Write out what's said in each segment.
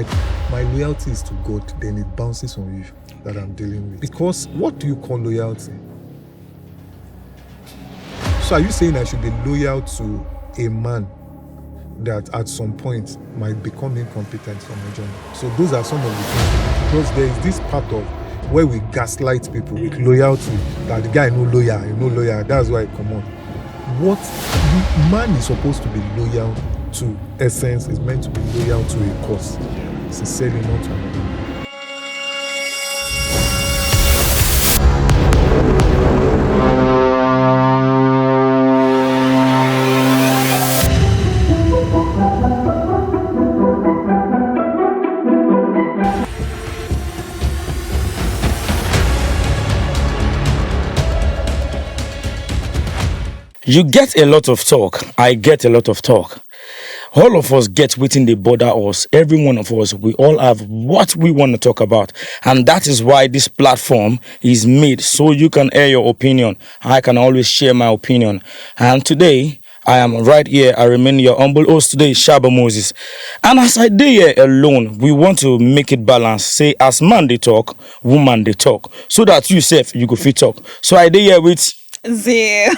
like my loyalty is to God, then it bounces on you that I'm dealing with. Because what do you call loyalty? So are you saying I should be loyal to a man that at some point might become incompetent for my journey? So those are some of the things. Because there is this part of where we gaslight people with loyalty, that the guy no lawyer, that's why I come on. What man is supposed to be loyal to essence is meant to be loyal to a cause, sincerely, not to another man. You get a lot of talk. I get a lot of talk. All of us get within the border us. Every one of us, we all have what we want to talk about. And that is why this platform is made, so you can air your opinion. I can always share my opinion. And today, I am right here. I remain your humble host today, Shaba Moses. And as I did here alone, we want to make it balance. Say, as man they talk, woman they talk. So that you self, you go fit talk. So I did here with Z.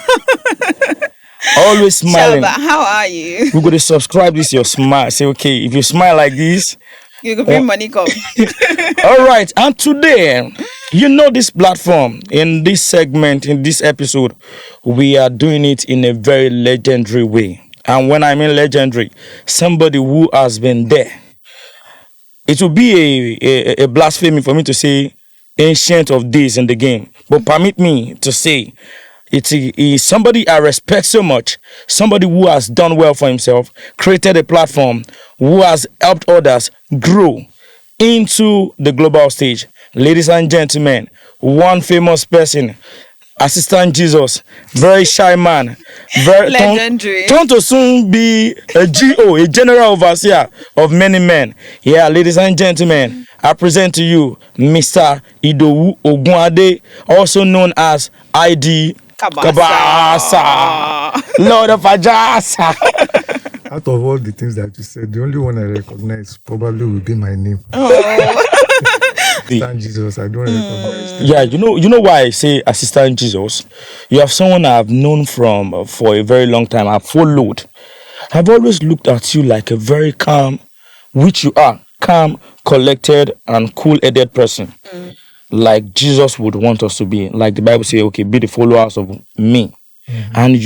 always smiling. Shaba, how are you? We're going to subscribe this your smile. Say, okay, if you smile like this, You could bring money come. all right. And today, you know, this platform, in this segment, in this episode, we are doing it in a very legendary way. And when I mean legendary, somebody who has been there. It will be a blasphemy for me to say ancient of days in the game. But permit me to say, it is somebody I respect so much, somebody who has done well for himself, created a platform, who has helped others grow into the global stage. Ladies and gentlemen, one famous person, Assistant Jesus, very shy man, very Legendary. turn to soon be a GO, a general overseer of many men. Yeah, ladies and gentlemen, I present to you Mr. Idowu Ogunade, also known as Id Cabasa, Lord of Ajasa. Out of all the things that you said, the only one I recognize probably will be my name. Assistant Jesus, I don't recognize that. Yeah, you know why I say Assistant Jesus? You have someone I've known for a very long time. I've followed. I've always looked at you like a very calm, which you are, calm, collected, and cool-headed person. Like Jesus would want us to be. Like the Bible says, okay, be the followers of me. And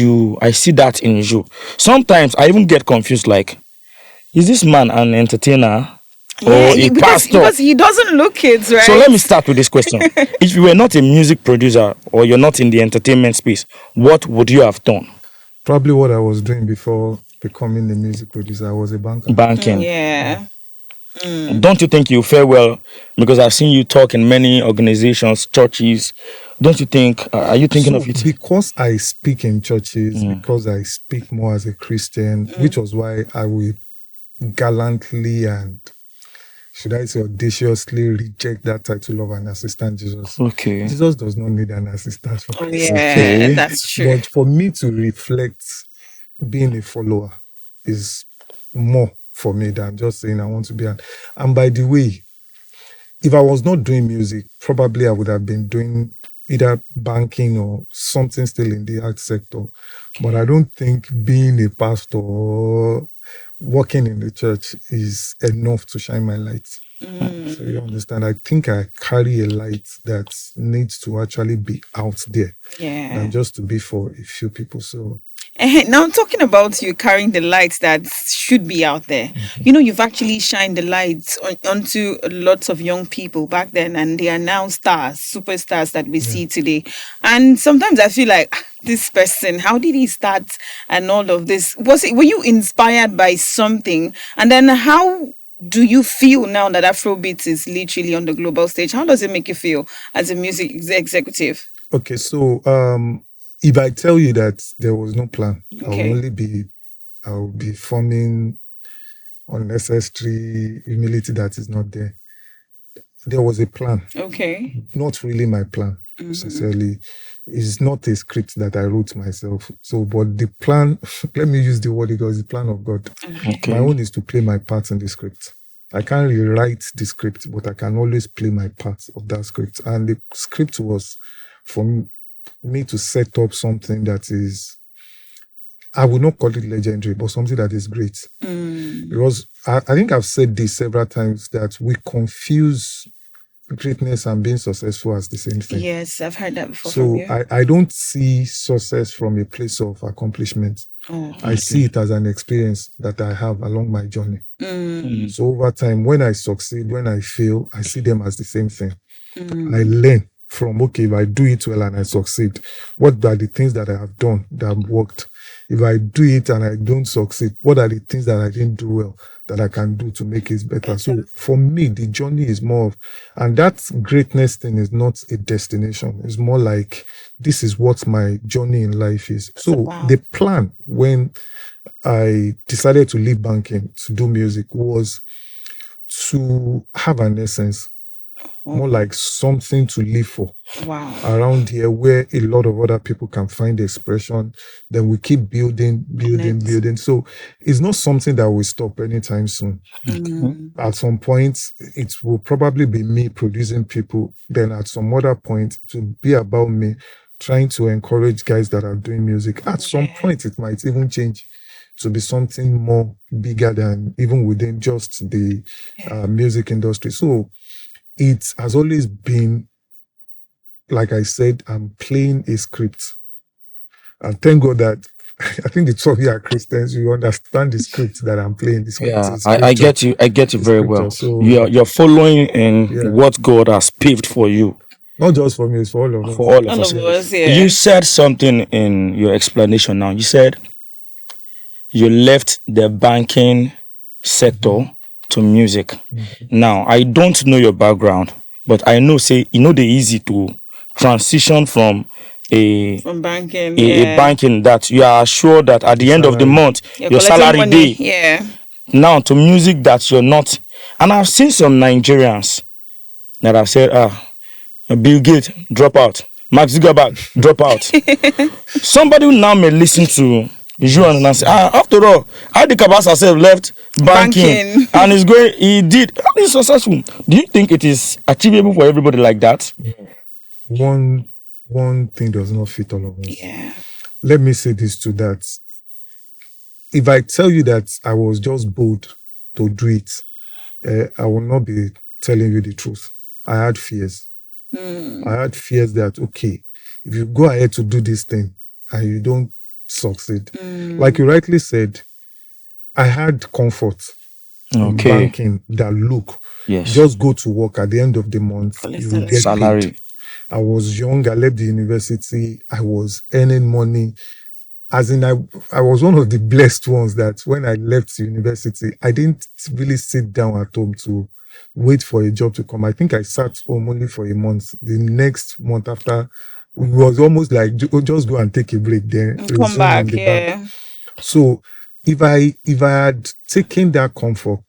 I see that in you. Sometimes I even get confused, like, is this man an entertainer or a pastor? Because he doesn't look it, right? So let me start with this question. If you were not a music producer or you're not in the entertainment space, what would you have done? Probably what I was doing before becoming a music producer. I was a banker. Banking. Yeah. Don't you think you fare well? Because I've seen you talk in many organizations, churches. Don't you think, are you thinking of it? Because I speak in churches, because I speak more as a Christian, which was why I will gallantly and, should I say, audaciously reject that title of an assistant Jesus. Okay. Jesus does not need an assistant for Christ. Yeah, that's true. But for me to reflect being a follower is more for me than just saying I want to be an. And by the way, if I was not doing music, probably I would have been doing either banking or something still in the art sector. But I don't think being a pastor or working in the church is enough to shine my light. So you understand? I think I carry a light that needs to actually be out there than just to be for a few people. So now, talking about you carrying the light that should be out there, you've actually shined the light onto lots of young people back then, and they are now stars, superstars that we see today. And sometimes I feel like, this person, how did he start and all of this? Were you inspired by something? And then how do you feel now that Afrobeats is literally on the global stage? How does it make you feel as a music executive? Okay, so if I tell you that there was no plan, I will be forming unnecessary humility that is not there. There was a plan. Okay. Not really my plan, sincerely. It's not a script that I wrote myself. So, but the plan, let me use the word because it's the plan of God. Okay. My own is to play my part in the script. I can't rewrite the script, but I can always play my part of that script. And the script was for me to set up something that is, I would not call it legendary, but something that is great. Because I think I've said this several times that we confuse greatness and being successful as the same thing. Yes, I've heard that before. So I don't see success from a place of accomplishment. I see it as an experience that I have along my journey. So over time, when I succeed, when I fail, I see them as the same thing. I learn from, okay, if I do it well and I succeed, what are the things that I have done that worked? If I do it and I don't succeed, what are the things that I didn't do well that I can do to make it better? So for me, the journey is more of, and that greatness thing is not a destination. It's more like, this is what my journey in life is. So the plan when I decided to leave banking to do music was to have an essence, more like something to live for. Around here where a lot of other people can find expression. Then we keep building. So it's not something that will stop anytime soon. At some point, it will probably be me producing people. Then at some other point, it will be about me trying to encourage guys that are doing music. At some point, it might even change to be something more bigger than even within just the music industry. So it has always been, like I said, I'm playing a script. And thank God that I think the two of you are Christians. You understand the script that I'm playing. The script is I get you. I get you very well. So you're following in what God has paved for you. Not just for me, it's for all of us. For all of us. You said something in your explanation now. You said you left the banking sector to music. Now, I don't know your background, but I know, say, the easy to transition from banking, a banking that you are sure that at the end of the month, your salary day. Now to music that you're not. And I've seen some Nigerians that have said, Bill Gates, drop out. Mark Zuckerberg, drop out. Somebody who now may listen to you and say, after all, Id Cabasa self left banking and he's successful. Do you think it is achievable for everybody like that? One thing does not fit all of us. Let me say this to that. If I tell you that I was just bold to do it, I will not be telling you the truth. I had fears. I had fears that, okay, if you go ahead to do this thing and you don't succeed, like you rightly said, I had comfort in banking that just go to work at the end of the month, you will get salary. Paid. I was young, I left the university, I was earning money. As in, I was one of the blessed ones that when I left university, I didn't really sit down at home to wait for a job to come. I think I sat home only for a month. The next month after, it was almost like, just go and take a break then. Come back, yeah. So if I had taken that comfort,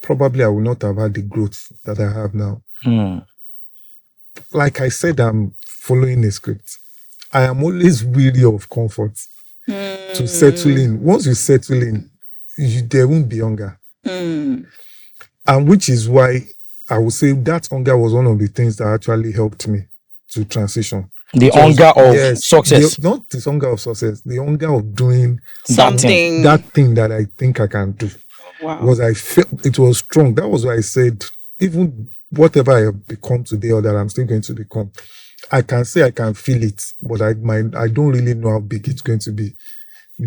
probably I would not have had the growth that I have now. Like I said, I'm following a script. I am always weary of comfort to settle in. Once you settle in, there won't be hunger. And which is why I would say that hunger was one of the things that actually helped me to transition. The hunger of success. Not the hunger of success, the hunger of doing something. That thing that I think I can do. Because I felt it was strong. That was why I said, even whatever I have become today or that I'm still going to become, I can say I can feel it, but I don't really know how big it's going to be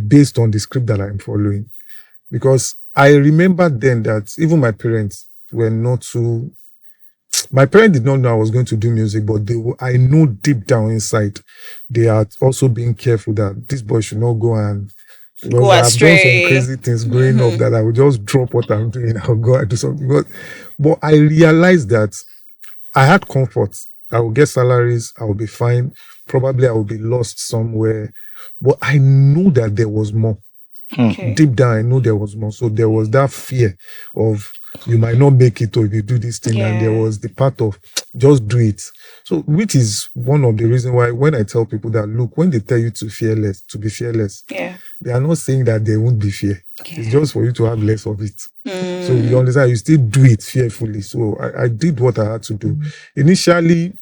based on the script that I'm following. Because I remember then that even my parents were not too... My parents did not know I was going to do music, but I know deep down inside, they are also being careful that this boy should not go and... Go astray. I've done some crazy things growing up that I would just drop what I'm doing. I'll go and do something. But I realized that I had comfort. I will get salaries. I will be fine. Probably I will be lost somewhere. But I knew that there was more. Deep down, I knew there was more. So there was that fear of you might not make it or if you do this thing. And there was the part of just do it. So which is one of the reasons why when I tell people that, look, when they tell you to be fearless, they are not saying that there won't be fear. Yeah. It's just for you to have less of it. So you understand, you still do it fearfully. So I did what I had to do. Initially,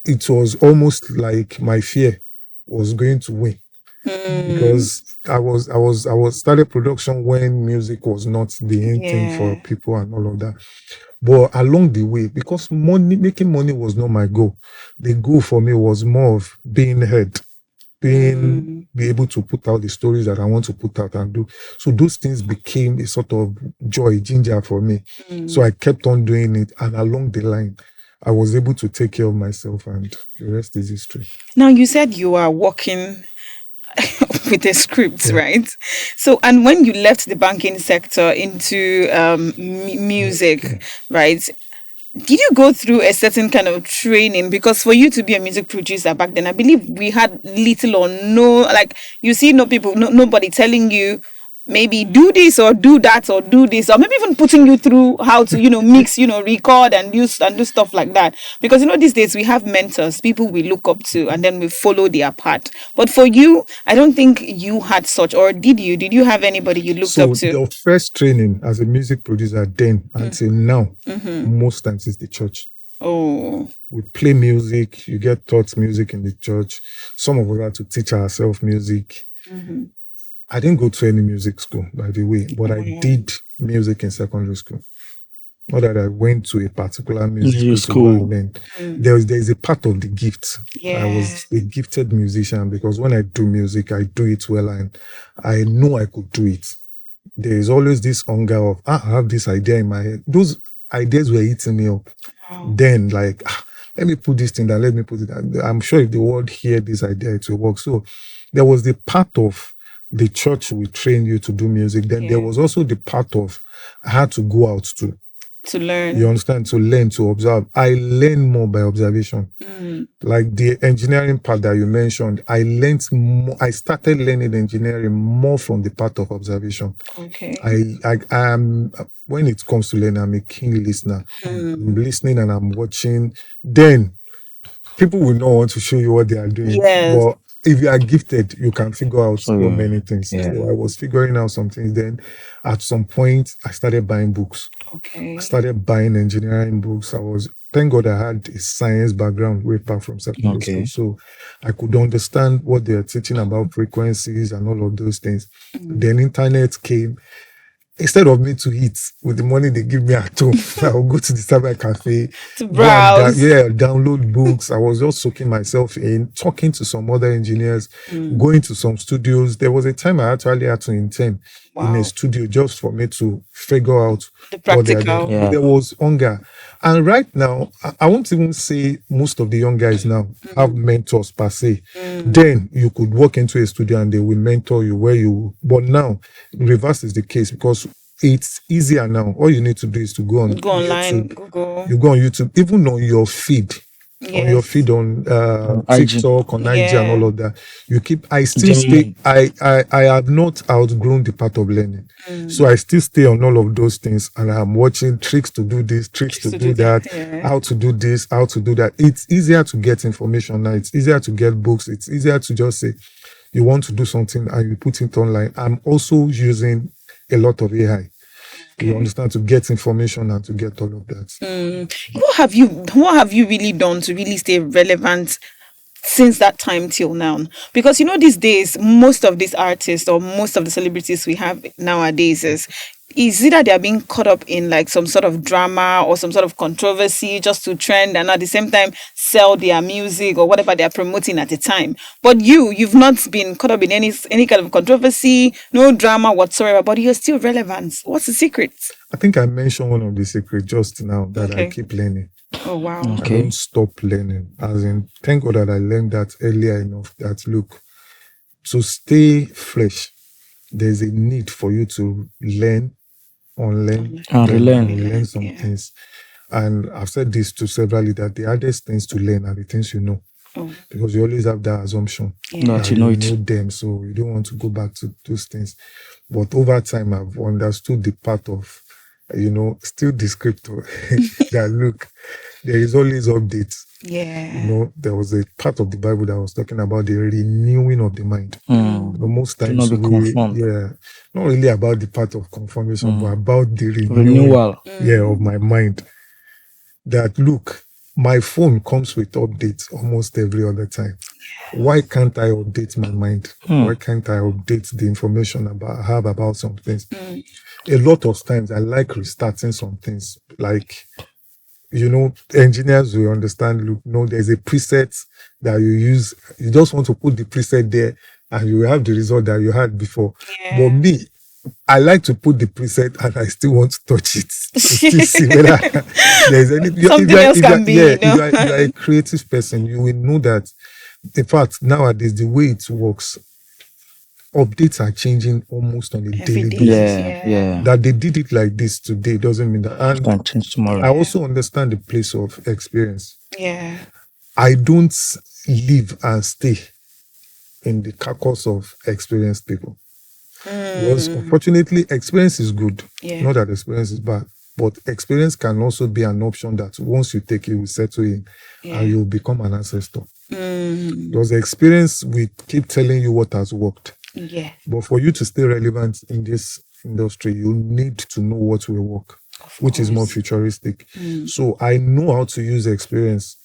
it was almost like my fear was going to win. Because I was started production when music was not the end thing for people and all of that. But along the way, because making money was not my goal. The goal for me was more of being heard, be able to put out the stories that I want to put out and do. So those things became a sort of joy, ginger for me. So I kept on doing it, and along the line, I was able to take care of myself, and the rest is history. Now, you said you are working with a script, right? So, and when you left the banking sector into music, right? Did you go through a certain kind of training? Because for you to be a music producer back then, I believe we had little or no, like, you see, nobody telling you, maybe do this or do that or do this, or maybe even putting you through how to, mix, record and do stuff like that. Because, these days we have mentors, people we look up to, and then we follow their path. But for you, I don't think you had such, or did you? Did you have anybody you looked up to? So your first training as a music producer then until now, most times is the church. Oh. We play music, you get taught music in the church. Some of us had to teach ourselves music. I didn't go to any music school, by the way, but I did music in secondary school. Not that I went to a particular music school. There's a part of the gift. Yeah. I was a gifted musician because when I do music, I do it well, and I know I could do it. There is always this hunger of, I have this idea in my head. Those ideas were eating me up. Wow. Then, like, let me put this thing down, let me put it down. I'm sure if the world hear this idea, it will work. So there was the part of the church will train you to do music. Then there was also the part of I had to go out to learn. You understand? To learn, to observe. I learn more by observation. Like the engineering part that you mentioned, I learned more. I started learning engineering more from the part of observation. Okay. I am, when it comes to learning, I'm a keen listener. I'm listening and I'm watching. Then people will not want to show you what they are doing. Yes. But if you are gifted, you can figure out so many things. Yeah. So I was figuring out some things. Then at some point, I started buying books. Okay. I started buying engineering books. Thank God I had a science background way back from secondary school. So I could understand what they are teaching about frequencies and all of those things. Then internet came. Instead of me to eat with the money they give me at home, I will go to the cyber cafe, to browse. Download books. I was just soaking myself in, talking to some other engineers, going to some studios. There was a time I actually had to intern in a studio just for me to figure out the practical. There was hunger. And right now, I won't even say most of the young guys now have mentors per se. Then you could walk into a studio and they will mentor you but now reverse is the case because it's easier now. All you need to do is to go on online, YouTube. Google. You go on YouTube, even on your feed. On your feed on TikTok, on IG and all of that. You keep I still stay I have not outgrown the part of learning. So I still stay on all of those things and I'm watching tricks to do this, tricks to do that, how to do this, how to do that. It's easier to get information now. It's easier to get books. It's easier to just say you want to do something and you put it online. I'm also using a lot of AI. You understand, to get information and to get all of that. What have you really done to really stay relevant since that time till now? Because these days most of these artists or most of the celebrities we have nowadays is either they are being caught up in like some sort of drama or some sort of controversy just to trend and at the same time sell their music or whatever they are promoting at the time. But you've not been caught up in any kind of controversy, no drama whatsoever, but you're still relevant. What's the secret? I think I mentioned one of the secrets just now that I keep learning. Oh wow. I don't stop learning. As in, thank God that I learned that earlier enough that look, to stay fresh, there's a need for you to learn, unlearn, and relearn some things. And I've said this to several that the hardest things to learn are the things you know. Because you always have that assumption that you know them, so you don't want to go back to those things. But over time, I've understood the part of still descriptor. That look, there is always updates. Yeah. There was a part of the Bible that was talking about the renewing of the mind. Most To times not be conformed. not really about the part of conformation, but about the Renewal. of my mind. That look, my phone comes with updates almost every other time. Why can't I update my mind? Why can't I update the information I have about some things? A lot of times I like restarting some things. Like, engineers will understand, look, there's a preset that you use. You just want to put the preset there and you will have the result that you had before. Yeah. But me, I like to put the preset and I still want to touch it to still see whether there's any Something else can be. If you are a creative person, you will know that. In fact, nowadays the way it works, updates are changing almost on a daily day. basis. Yeah. That they did it like this today doesn't mean that. And can change tomorrow. I also understand the place of experience. Yeah. I don't live and stay in the carcass of experienced people. Because unfortunately, experience is good. Yeah. Not that experience is bad. But experience can also be an option that once you take it, will settle in and you'll become an ancestor. Because the experience will keep telling you what has worked. Yeah. But for you to stay relevant in this industry, you need to know what will work, which is more futuristic. So I know how to use experience.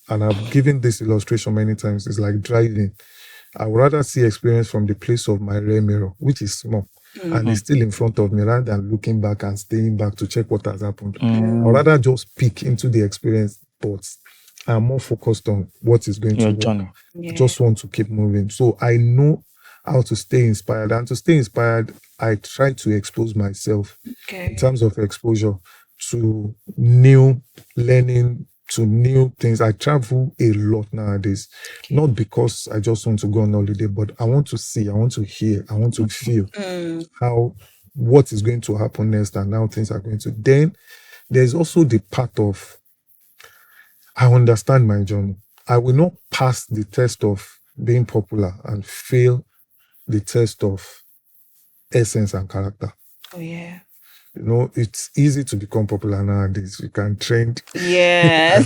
And I've given this illustration many times. It's like driving. I would rather see experience from the place of my rear mirror, which is small, and it's still in front of me, rather than looking back and staying back to check what has happened. Or rather just peek into the experience, but I'm more focused on what is going to work. Journey. I just want to keep moving. So I know how to stay inspired. And to stay inspired, I try to expose myself in terms of exposure to new learning, to new things. I travel a lot nowadays, not because I just want to go on holiday, but I want to see, I want to hear, I want to feel what is going to happen next and how things are going to. Then there's also the part of, I understand my journey. I will not pass the test of being popular and fail the test of essence and character. Oh, yeah. It's easy to become popular nowadays. You can trend. Yeah.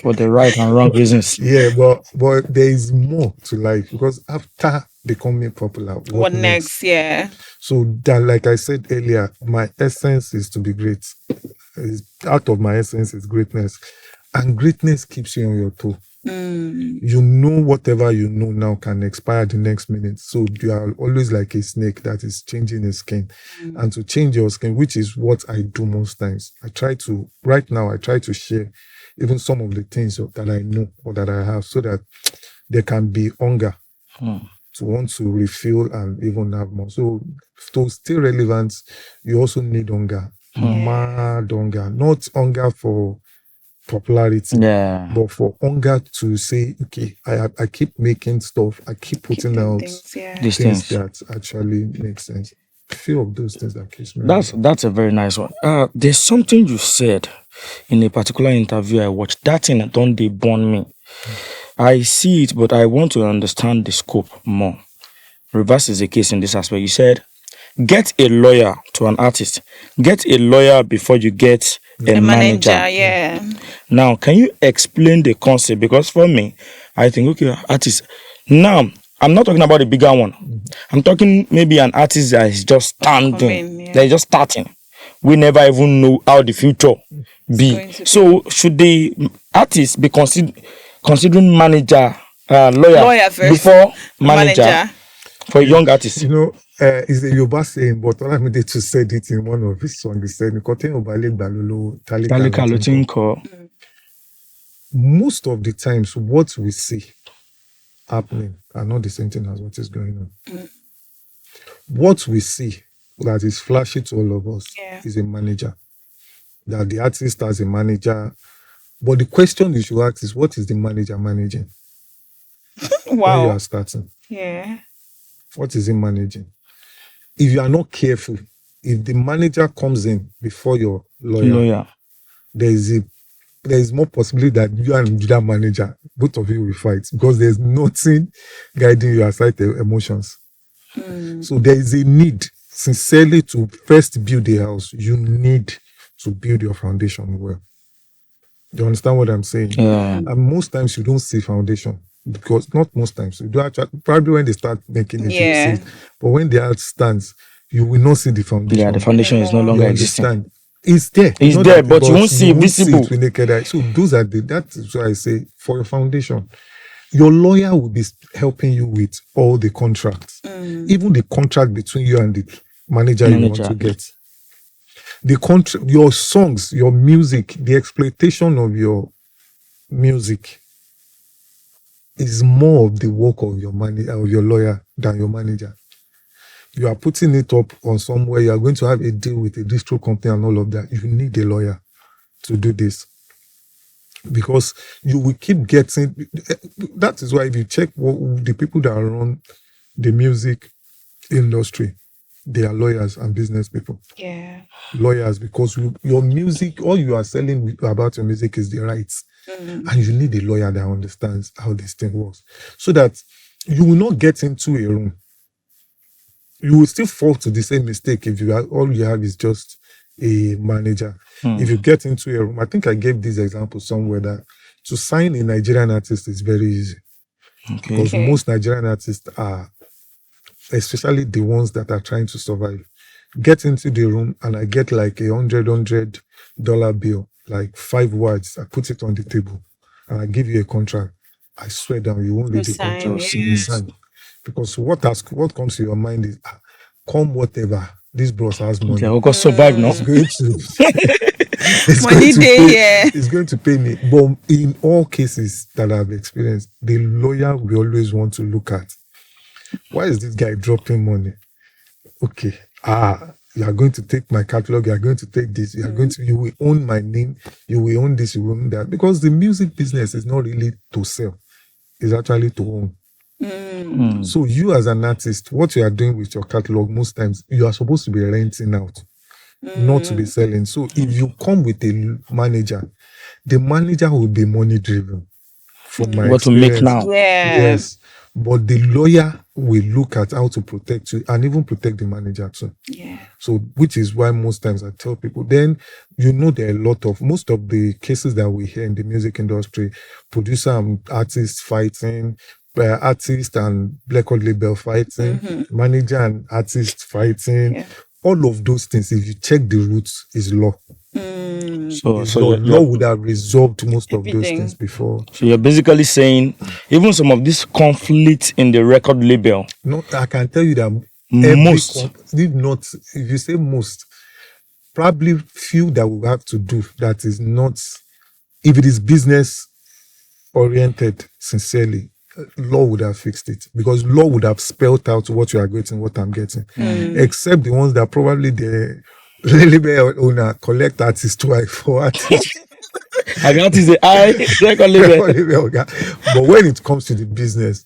For the right and wrong reasons. Yeah, but there is more to life, because after becoming popular, what next? Yeah. So that, like I said earlier, my essence is to be great. Out of my essence is greatness. And greatness keeps you on your toe. Whatever you know now can expire the next minute. So you are always like a snake that is changing its skin. And to change your skin, which is what I do most times, right now I try to share even some of the things that I know or that I have, so that there can be hunger to want to refill and even have more. So to stay relevant, you also need hunger. Mad hunger. Not hunger for popularity, but for hunger to say, okay, I keep making stuff, I keep putting out things that actually make sense. Few of those things that keeps me. That's a very nice one. There's something you said in a particular interview I watched. That thing don't they burn me. I see it, but I want to understand the scope more. Reverse is the case in this aspect. You said, get a lawyer to an artist. Get a lawyer before you get a manager. Yeah. Now, can you explain the concept? Because for me, I think, okay, artist. Now, I'm not talking about a bigger one. I'm talking maybe an artist that is just standing. They're just starting. We never even know how the future be. So, should the artist be considering manager, lawyer first, before manager for a young artist? It's a Yoruba saying, but Olamide too said it in one of his songs. He said, most of the times, what we see happening are not the same thing as what is going on. What we see that is flashy to all of us is a manager. That the artist has a manager. But the question you should ask is, what is the manager managing? When you are starting. Yeah. What is he managing? If you are not careful, if the manager comes in before your lawyer, there is more possibility that you and that manager, both of you will fight, because there's nothing guiding you aside the emotions. So there is a need sincerely to first build a house, you need to build your foundation well. You understand what I'm saying? Yeah. And most times you don't see foundation, because not most times you do actually, probably when they start making it, you see Yeah. it. But when the house stands, you will not see the foundation. Yeah, the foundation is no Anymore. longer You existing. understand? It's there. It's not there, that- but you won't see it won't visible. it with naked eye. So those are that is why I say for your foundation, your lawyer will be helping you with all the contracts, even the contract between you and the manager you want Manager. to get. The contract, your songs, your music, the exploitation of your music is more of the work of your of your lawyer than your manager. You are putting it up on somewhere, you are going to have a deal with a distro company and all of that. You need a lawyer to do this, because you will keep getting. That is why if you check the people that run the music industry, they are lawyers and business people. Yeah. Lawyers, because your music, all you are selling about your music is the rights. And you need a lawyer that understands how this thing works, so that you will not get into a room. You will still fall to the same mistake if all you have is just a manager. If you get into a room, I think I gave this example somewhere, that to sign a Nigerian artist is very easy, because Okay. most Nigerian artists are, especially the ones that are trying to survive, get into the room and I get like $100 bill, like 5 words. I put it on the table and I give you a contract. I swear down, you won't read the sign, contract. yeah. You sign. Because what comes to your mind is, come whatever, this bros has money. Yeah, we got survive now. It's going to Money day pay, here. it's going to pay me. But in all cases that I've experienced, the lawyer will always want to look at, why is this guy dropping money? Okay, you are going to take my catalog, you are going to take this, you will own my name, you will own this, you will own that. Because the music business is not really to sell, it's actually to own. So you as an artist, what you are doing with your catalog, most times you are supposed to be renting out, not to be selling. So if you come with a manager, the manager will be money driven. From my What to make experience. now? Yeah. Yes, but the lawyer will look at how to protect you and even protect the manager too. Yeah. So, which is why most times I tell people, then there are most of the cases that we hear in the music industry, producer and artist fighting, artist and record label fighting, manager and artist fighting. Yeah. All of those things, if you check the roots, is law. So Law would have resolved most of those Everything. things before. So you're basically saying even some of this conflict in the record label, No, I can tell you that if you say most, probably few that we have to do that is not, if it is business oriented sincerely, law would have fixed it, because law would have spelled out what you are getting, what I'm getting, except the ones that probably the label owner collect artists twice for artists. and that is the high record label. But when it comes to the business,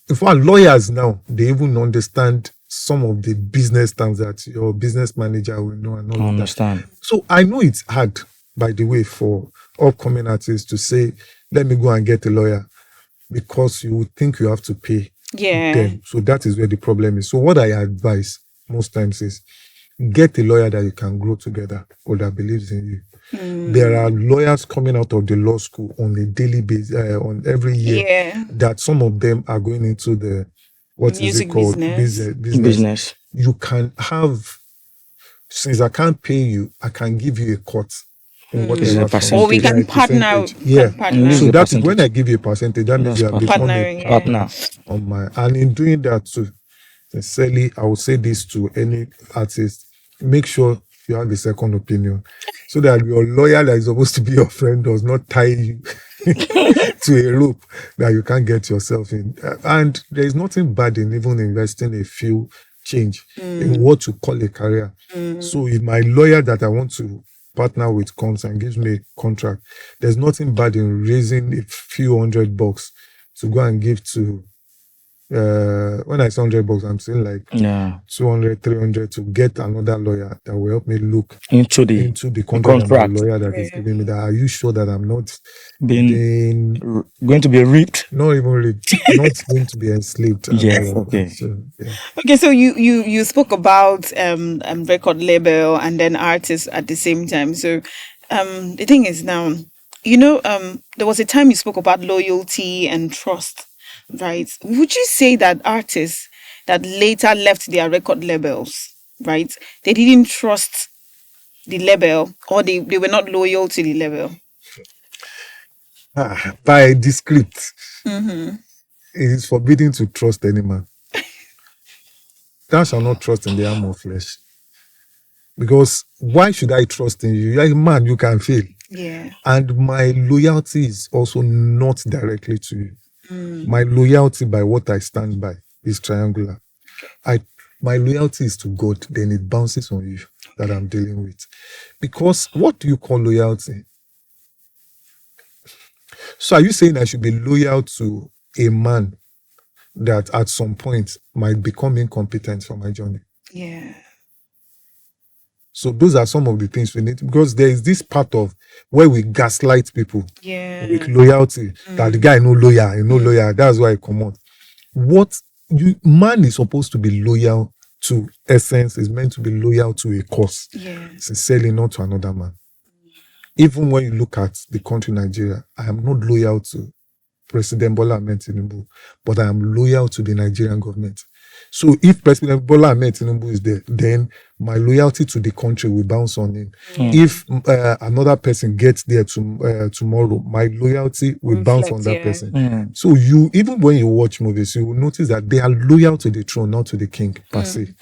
in fact, lawyers now, they even understand some of the business terms that your business manager will know and all I of that. understand. So I know it's hard, by the way, for upcoming artists to say, let me go and get a lawyer, because you would think you have to pay Yeah. them. So that is where the problem is. So what I advise most times is, get a lawyer that you can grow together or that believes in you. There are lawyers coming out of the law school on a daily basis, on every year, Yeah. that some of them are going into the, what is Music it called? business. Business. You can have, since I can't pay you, I can give you a cut in Is whatever a from- Or we percentage. can Yeah, partner. percentage. Yeah. Partner. So a that is when percentage. I give you a percentage, that means That's you have become Partnering, a yeah. Partner. on my, and in doing that too, sincerely, I will say this to any artist: make sure you have a second opinion, so that your lawyer that is supposed to be your friend does not tie you to a rope that you can't get yourself in. And there is nothing bad in even investing a few change in what you call a career. So if my lawyer that I want to partner with comes and gives me a contract, there's nothing bad in raising a few $100 to go and give to when I say $100, I'm saying like Yeah. 200, 300 to get another lawyer that will help me look Into the into the contract and the contract lawyer that is Yeah. giving me that. Are you sure that I'm not being being going to be ripped. not even not going to be enslaved? And Yes, all of okay. that. So, yeah. Okay, so you spoke about record label and then artists at the same time. So the thing is now, there was a time you spoke about loyalty and trust, right? Would you say that artists that later left their record labels, right, they didn't trust the label, or they were not loyal to the label? By the script, Mm-hmm. it is forbidden to trust any man. Thou shalt not trust in the arm of flesh. Because why should I trust in you? You're a man, you can fail. Yeah. And my loyalty is also not directly to you. Mm. My loyalty by what I stand by is triangular. My loyalty is to God, then it bounces on you that I'm dealing with. Because what do you call loyalty? So are you saying I should be loyal to a man that at some point might become incompetent for my journey? Yeah. So those are some of the things we need, because there is this part of where we gaslight people Yeah. with loyalty, that the guy no lawyer, that's why I come out. What man is supposed to be loyal to essence, is meant to be loyal to a cause, Yeah. sincerely, not to another man. Even when you look at the country Nigeria, I am not loyal to President Bola Ahmed Tinubu, but I am loyal to the Nigerian government. So if President Bola Ahmed Tinubu is there, then my loyalty to the country will bounce on him. If another person gets there tomorrow, my loyalty will bounce on that person. So you, even when you watch movies, you will notice that they are loyal to the throne, not to the king per se.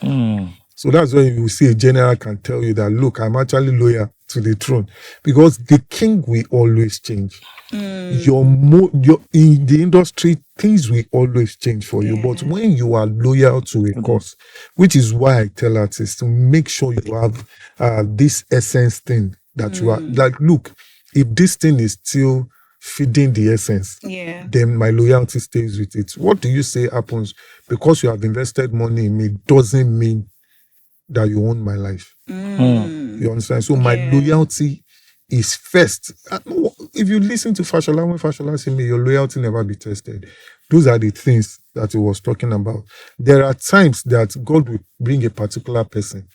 So that's when you see a general can tell you that, look, I'm actually loyal to the throne, because the king will always change. You're in the industry, things will always change for you. But when you are loyal to a cause, which is why I tell artists to make sure you have this essence thing that you are like, look, if this thing is still feeding the essence, then my loyalty stays with it. What do you say happens? Because you have invested money in me doesn't mean that you own my life. You understand? So my loyalty is first. If you listen to Fashola, when Fashola say me, your loyalty never be tested. Those are the things that he was talking about. There are times that God will bring a particular person,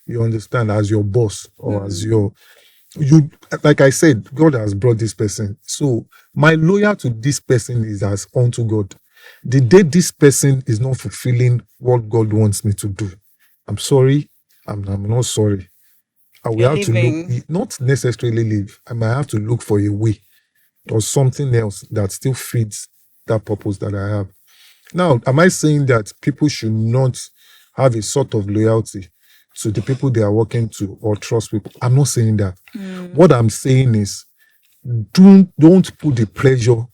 you understand, as your boss, or as you, like I said, God has brought this person. So my loyalty to this person is as unto God. The day this person is not fulfilling what God wants me to do, I'm sorry, I'm not sorry. I will have to look, not necessarily leave. I might have to look for a way or something else that still fits that purpose that I have. Now, am I saying that people should not have a sort of loyalty to the people they are working to, or trust people? I'm not saying that. What I'm saying is, don't put the pressure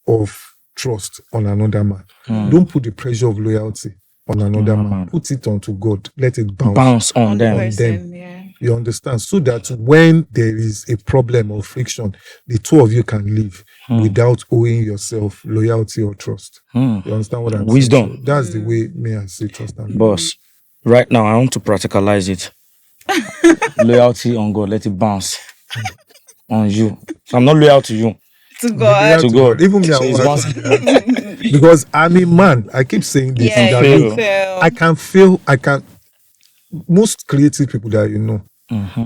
of trust on another man. Don't put the pressure of loyalty on another man. Put it onto God. Let it bounce on them. You understand? So that when there is a problem or friction, the two of you can live without owing yourself loyalty or trust. You understand what I'm Wisdom. saying? So that's the way me I see trust and Boss, right now I want to practicalize it. Loyalty on God, let it bounce on you. So I'm not loyal to you. To God. To God. Even me, So I it's want because I'm a man. I keep saying this. Yeah, that, you look, fail. I can feel. Most creative people that you know,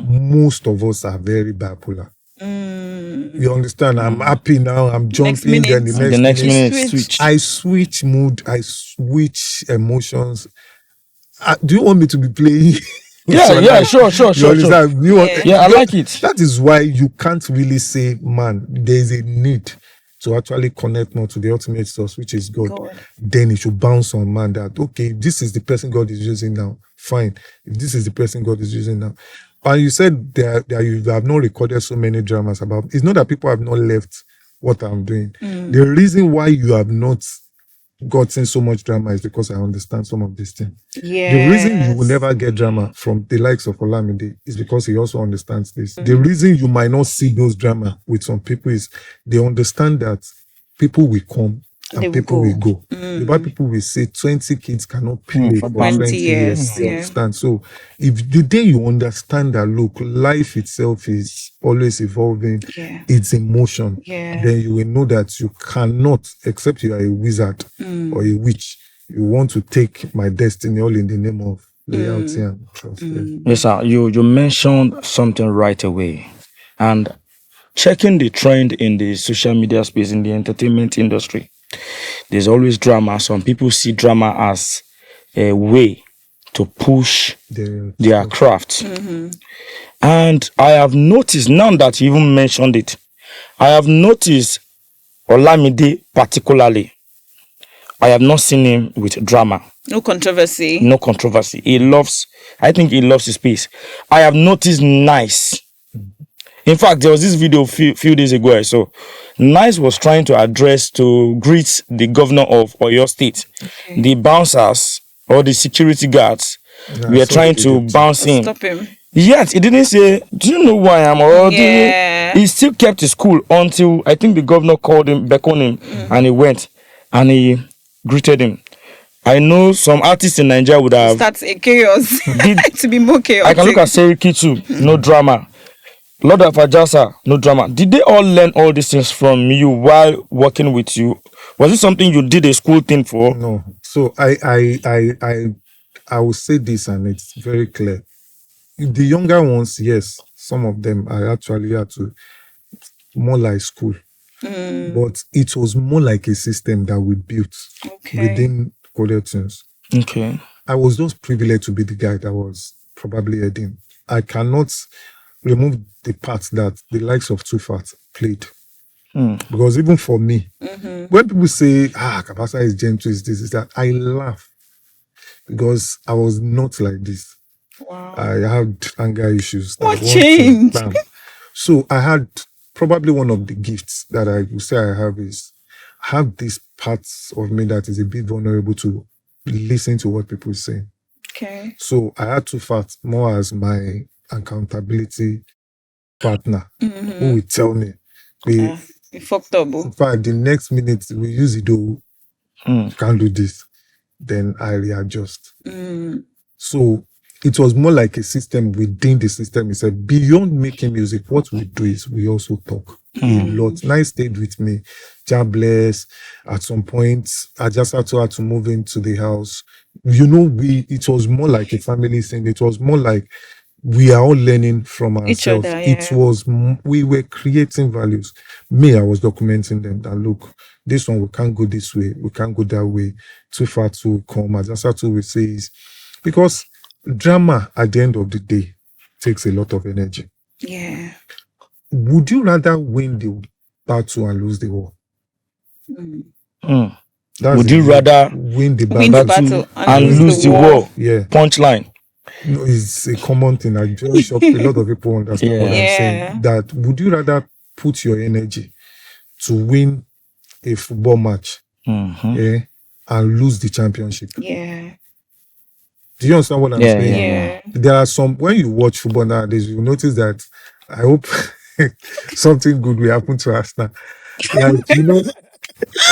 most of us are very bipolar. You understand? I'm happy now. I'm jumping. Then the next minute, switch. I switch mood. I switch emotions. Do you want me to be playing? Yeah, sure. You understand? I like it. That is why you can't really say, man, there is a need to actually connect more to the ultimate source, which is God. Then it should bounce on man that, okay, this is the person God is using now. Fine. If this is the person God is using now. And you said that you have not recorded so many dramas about. It's not that people have not left what I'm doing. The reason why you have not gotten so much drama is because I understand some of these things. The reason you will never get drama from the likes of Olamide is because he also understands this. The reason you might not see those drama with some people is they understand that people will come and They will people will go. go. Yoruba people will say 20 kids cannot play for 20 20 years. years, You yeah. understand? So if the day you understand that, look, life itself is always evolving, Yeah. it's in motion, Yeah. then you will know that you cannot, except you are a wizard or a witch, you want to take my destiny all in the name of loyalty and trust. Yeah. Yes, sir. You mentioned something right away, and checking the trend in the social media space in the entertainment industry, there's always drama. Some people see drama as a way to push their craft. And I have noticed, now that you even mentioned it, I have noticed Olamide particularly. I have not seen him with drama. No controversy. No controversy. I think he loves his peace. I have noticed Nice. In fact, there was this video few days ago I saw. Nice was trying to greet the governor of Oyo State. Okay. The bouncers or the security guards Yeah, were I saw trying the to video too. bounce him. Stop him. Yet he didn't say, "Do you know who I am?" Or Yeah. he still kept his cool until I think the governor called him, beckoned him, and he went and he greeted him. I know some artists in Nigeria would have. Starts a chaos. To be more chaotic. I can look at Seriki too, no drama. Lord of Ajasa, no drama. Did they all learn all these things from you while working with you? Was it something you did a school thing for? No. So I will say this, and it's very clear. The younger ones, yes, some of them I actually had to more like school. But it was more like a system that we built within Coded. Okay. I was just privileged to be the guy that was probably heading. I cannot remove the part that the likes of Too Fat played. Because even for me, when people say, Cabasa is gentle, is this, is that, I laugh. Because I was not like this. Wow. I had anger issues. What changed? So I had probably one of the gifts that I would say I have is I have these parts of me that is a bit vulnerable to listen to what people say. Okay. So I had Too Fat more as my accountability partner who will tell me, You fucked up. in fact, the next minute we use it, though, can't do this. Then I readjust. So it was more like a system within the system. It's beyond making music, what we do is we also talk a lot. Nice stayed with me. God bless. At some point, I just had to move into the house. It was more like a family thing. It was more like we are all learning from Each ourselves. other, It was, we were creating values. Me, I was documenting them that, look, this one, we can't go this way. We can't go that way. Too far to come. I just had to say is because drama at the end of the day takes a lot of energy. Yeah. Would you rather win the battle and lose the war? Would you rather win the Win the battle battle and lose the war? Yeah. Punchline. No, it's a common thing. I just hope a lot of people understand what I'm saying. That would you rather put your energy to win a football match and lose the championship? Yeah. Do you understand what I'm saying? Yeah. There are some, when you watch football nowadays, you notice that I hope something good will happen to Arsenal. Like,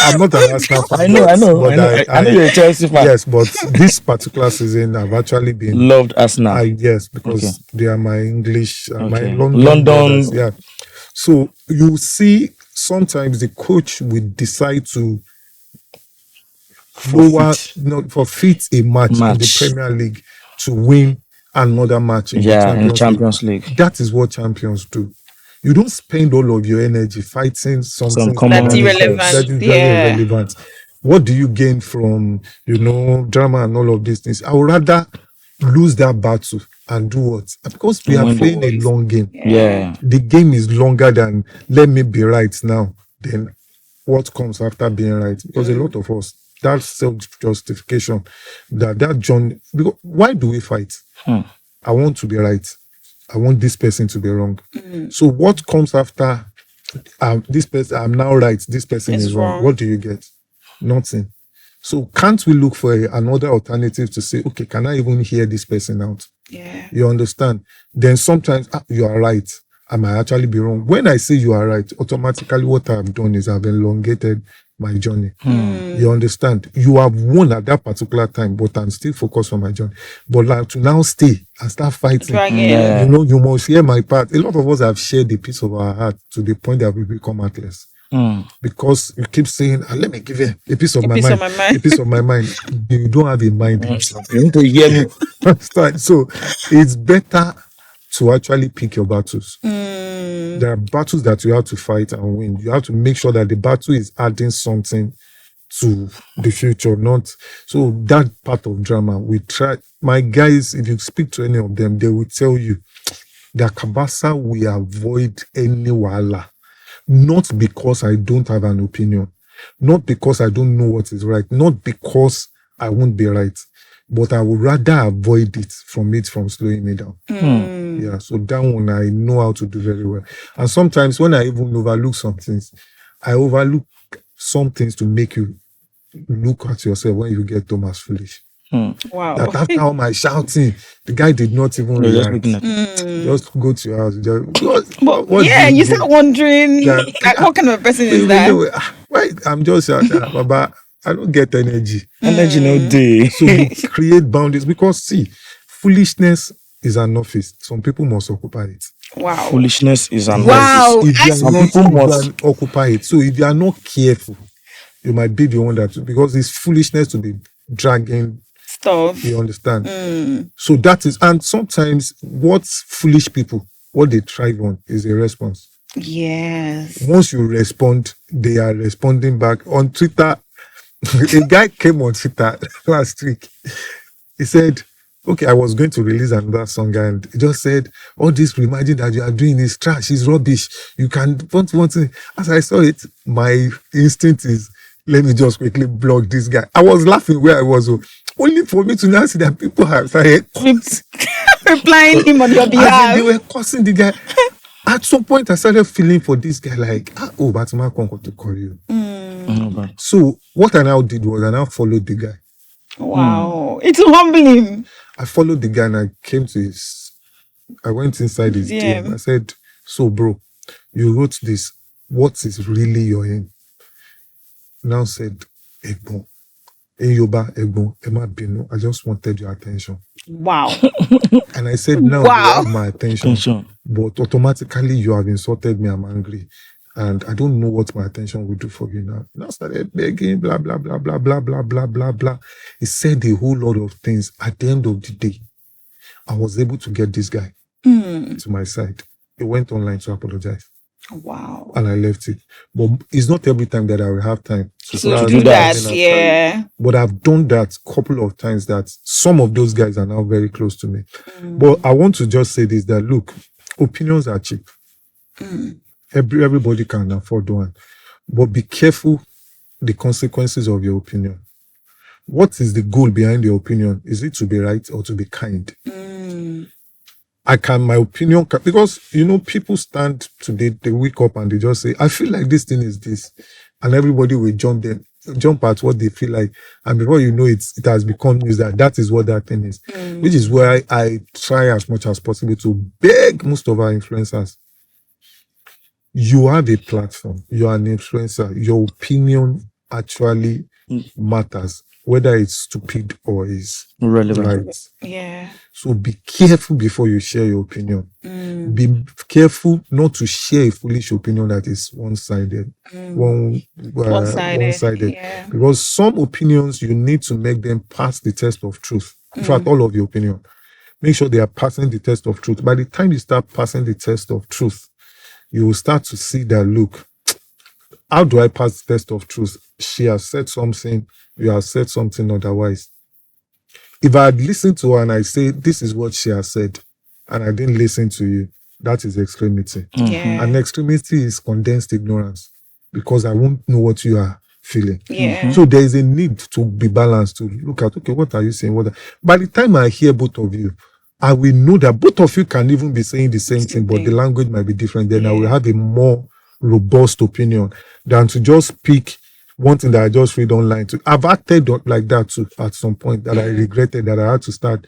I'm not an Arsenal fan. I know you're a Chelsea fan. Yes, but this particular season, I've actually been loved Arsenal. Yes, because they are my English, my London. brothers, yeah. So you see, sometimes the coach will decide to forfeit a match in the Premier League to win another match in the Champions League. That is what champions do. You don't spend all of your energy fighting something that's irrelevant. That is very irrelevant. What do you gain from, drama and all of these things? I would rather lose that battle and do what? Because we are playing a long game. Yeah. The game is longer than let me be right now. Then what comes after being right? Because a lot of us, that self-justification, that journey. Because why do we fight? I want to be right. I want this person to be wrong. So what comes after this person? I'm now right. This person is wrong. What do you get? Nothing. So can't we look for another alternative to say, okay, can I even hear this person out? Yeah. You understand? Then sometimes you are right. I might actually be wrong. When I say you are right, automatically what I've done is I've elongated my journey. You understand? You have won at that particular time, but I'm still focused on my journey. But like to now stay and start fighting, Dragging. you know, you must hear my part. A lot of us have shared the piece of our heart to the point that we become heartless. Because you keep saying, let me give you a piece of my mind. A piece of my mind. You don't have a mind. You need to hear me. So it's better to actually pick your battles. There are battles that you have to fight and win. You have to make sure that the battle is adding something to the future, not so that part of drama. We try, my guys, if you speak to any of them, they will tell you that Cabasa we avoid any wahala. Not because I don't have an opinion, not because I don't know what is right, not because I won't be right, but I would rather avoid it from slowing me down. Yeah, so that one I know how to do very well. And sometimes when I even overlook some things, I overlook some things to make you look at yourself when you get Thomas foolish. Wow. That after all my shouting, the guy did not even react. Just go to your house. What you start wondering, like, what kind of a person is that? Wait, I'm just Baba, I don't get energy. Energy no day. So you create boundaries because see, foolishness is an office. Some people must occupy it. Wow. Foolishness is an Wow. office. Some people must occupy it. So if you are not careful, you might be the one that, because it's foolishness to be dragging stuff. You understand? So that is, and sometimes what's foolish people, what they thrive on is a response. Yes. Once you respond, they are responding back. On Twitter, a guy came on Twitter last week. He said, okay, I was going to release another song and he just said, all this reminding that you are doing is trash, is rubbish. You can want to. As I saw it, my instinct is, let me just quickly block this guy. I was laughing where I was, only for me to now see that people have started replying him on your behalf. They were cursing the guy. At some point, I started feeling for this guy like, but my uncle to call you. So what I now did was I now followed the guy. Wow. It's humbling. I followed the guy and I went inside his DM. I said, so bro, you wrote this. What is really your aim? Now said, Egbon. In Yoba, Egbon, Emma Bino, I just wanted your attention. Wow. And I said, now you have my attention. But automatically you have insulted me, I'm angry. And I don't know what my attention will do for you now. Now started begging, blah, blah, blah, blah, blah, blah, blah, blah, blah. He said a whole lot of things. At the end of the day, I was able to get this guy to my side. He went online to apologize. Wow. And I left it. But it's not every time that I will have time to do that. Yeah. But I've done that a couple of times that some of those guys are now very close to me. But I want to just say this, that look, opinions are cheap. Everybody can afford one. But be careful the consequences of your opinion. What is the goal behind your opinion? Is it to be right or to be kind? My opinion, because, people stand today, they wake up and they just say, I feel like this thing is this. And everybody will jump at what they feel like. And before you know it, it has become news that is what that thing is. Which is why I try as much as possible to beg most of our influencers. You have a platform. You are an influencer. Your opinion actually matters, whether it's stupid or is relevant. Right. Yeah. So be careful before you share your opinion. Be careful not to share a foolish opinion that is one-sided. One-sided. Yeah. Because some opinions, you need to make them pass the test of truth. In fact, all of your opinion. Make sure they are passing the test of truth. By the time you start passing the test of truth, you will start to see that, look, how do I pass the test of truth? She has said something, you have said something otherwise. If I had listened to her and I say, this is what she has said, and I didn't listen to you, that is extremity. Yeah. And extremity is condensed ignorance, because I won't know what you are feeling. Yeah. So there is a need to be balanced, to look at, okay, what are you saying? By the time I hear both of you, I will know that both of you can even be saying the same thing, but the language might be different. Then I will have a more robust opinion than to just pick one thing that I just read online. I've acted like that too at some point, that I regretted, that I had to start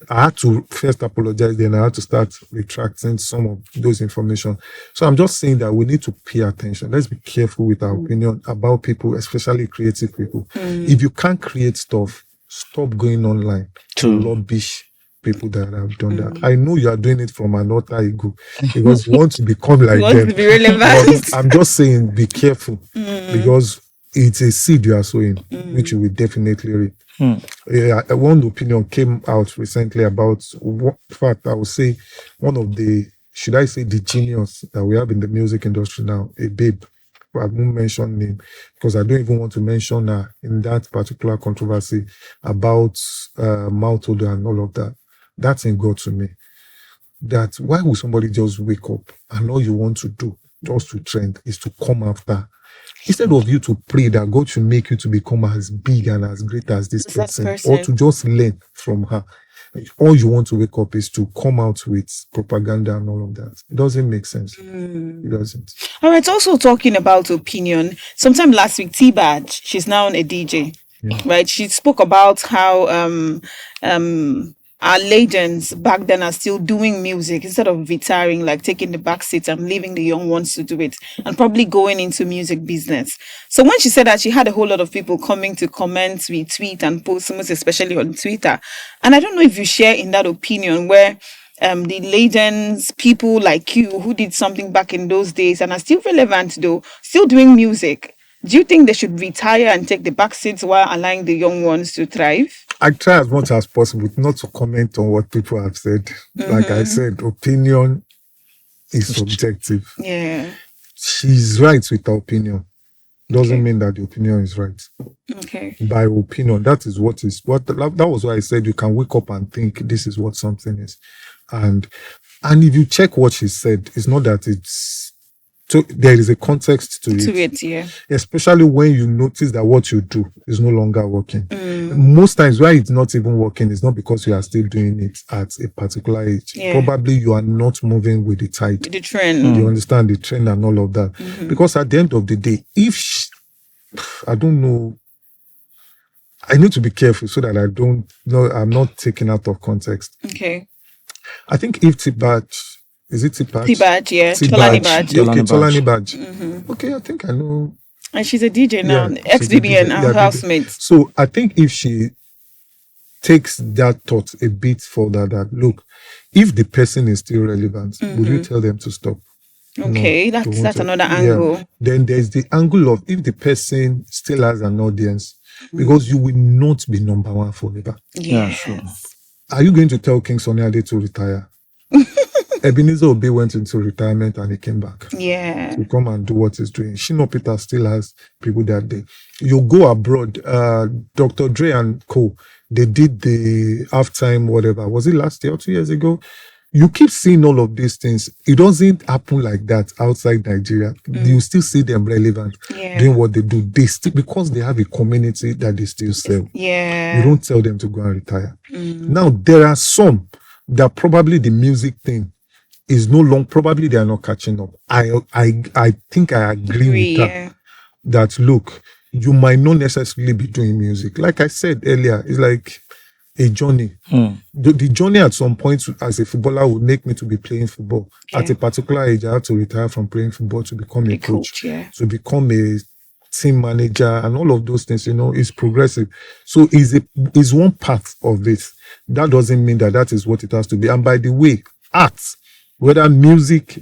I had to first apologize, then I had to start retracting some of those information. So I'm just saying that we need to pay attention. Let's be careful with our opinion about people, especially creative people. If you can't create stuff, stop going online to lobbish people that have done that. I know you are doing it from an alter ego because you want to become like You want them. to be relevant. But I'm just saying, be careful because it's a seed you are sowing, which you will definitely reap. Yeah, one opinion came out recently about what fact I would say one of the, should I say, the genius that we have in the music industry now, a babe. I won't mention name because I don't even want to mention her in that particular controversy about mouth odor and all of that. That thing got to me. That why would somebody just wake up and all you want to do just to trend is to come after, instead of you to pray that God should make you to become as big and as great as this person, or to just learn from her. All you want to wake up is to come out with propaganda and all of that. It doesn't make sense. It doesn't. All right. Also talking about opinion. Sometime last week, T-Badge, she's now a DJ, right? She spoke about how our legends back then are still doing music instead of retiring, like taking the back seat and leaving the young ones to do it, and probably going into music business. So when she said that, she had a whole lot of people coming to comment, retweet, and post, most especially on Twitter. And I don't know if you share in that opinion where the legends, people like you who did something back in those days and are still relevant though, still doing music. Do you think they should retire and take the back seats while allowing the young ones to thrive? I try as much as possible not to comment on what people have said. Like I said, opinion is subjective. Yeah. She's right with her opinion. Doesn't mean that the opinion is right. Okay. By opinion, that is what is what. That was why I said you can wake up and think this is what something is, and if you check what she said, it's not that it's. So there is a context to it. Yeah. Especially when you notice that what you do is no longer working. Most times why it's not even working is not because you are still doing it at a particular age. Yeah. Probably you are not moving with the tide. The trend. You understand the trend and all of that. Because at the end of the day, I don't know, I need to be careful so that I'm not taken out of context. Okay. I think if T-Badge, is it T-Badge? T-Badge, yeah. T-Badge. Tolani Badge. Okay, Tolani Badge. Okay, I think I know. And she's a DJ now, Yeah, ex-BBN, she's a DJ. and Yeah, housemate. So I think if she takes that thought a bit further, that look, if the person is still relevant, would you tell them to stop? Okay, No, that's another angle. Then there's the angle of if the person still has an audience, because you will not be number one forever. Yeah, sure. Are you going to tell King Sunny Ade to retire? Ebenezer Obey went into retirement and he came back Yeah. to come and do what he's doing. Shino Peter still has people that day. You go abroad, Dr. Dre and co, they did the halftime, whatever. Was it last year or 2 years ago? You keep seeing all of these things. It doesn't happen like that outside Nigeria. You still see them relevant, doing what they do. They still, because they have a community that they still serve. Yeah. You don't tell them to go and retire. Now, there are some that probably the music thing is no long, probably they are not catching up. I think I agree with that. That look, you might not necessarily be doing music. Like I said earlier, it's like a journey. The journey at some point as a footballer would make me to be playing football. At a particular age, I had to retire from playing football to become a coach, to become a team manager, and all of those things, is progressive. So is one part of it. That doesn't mean that is what it has to be. And by the way, art, whether music,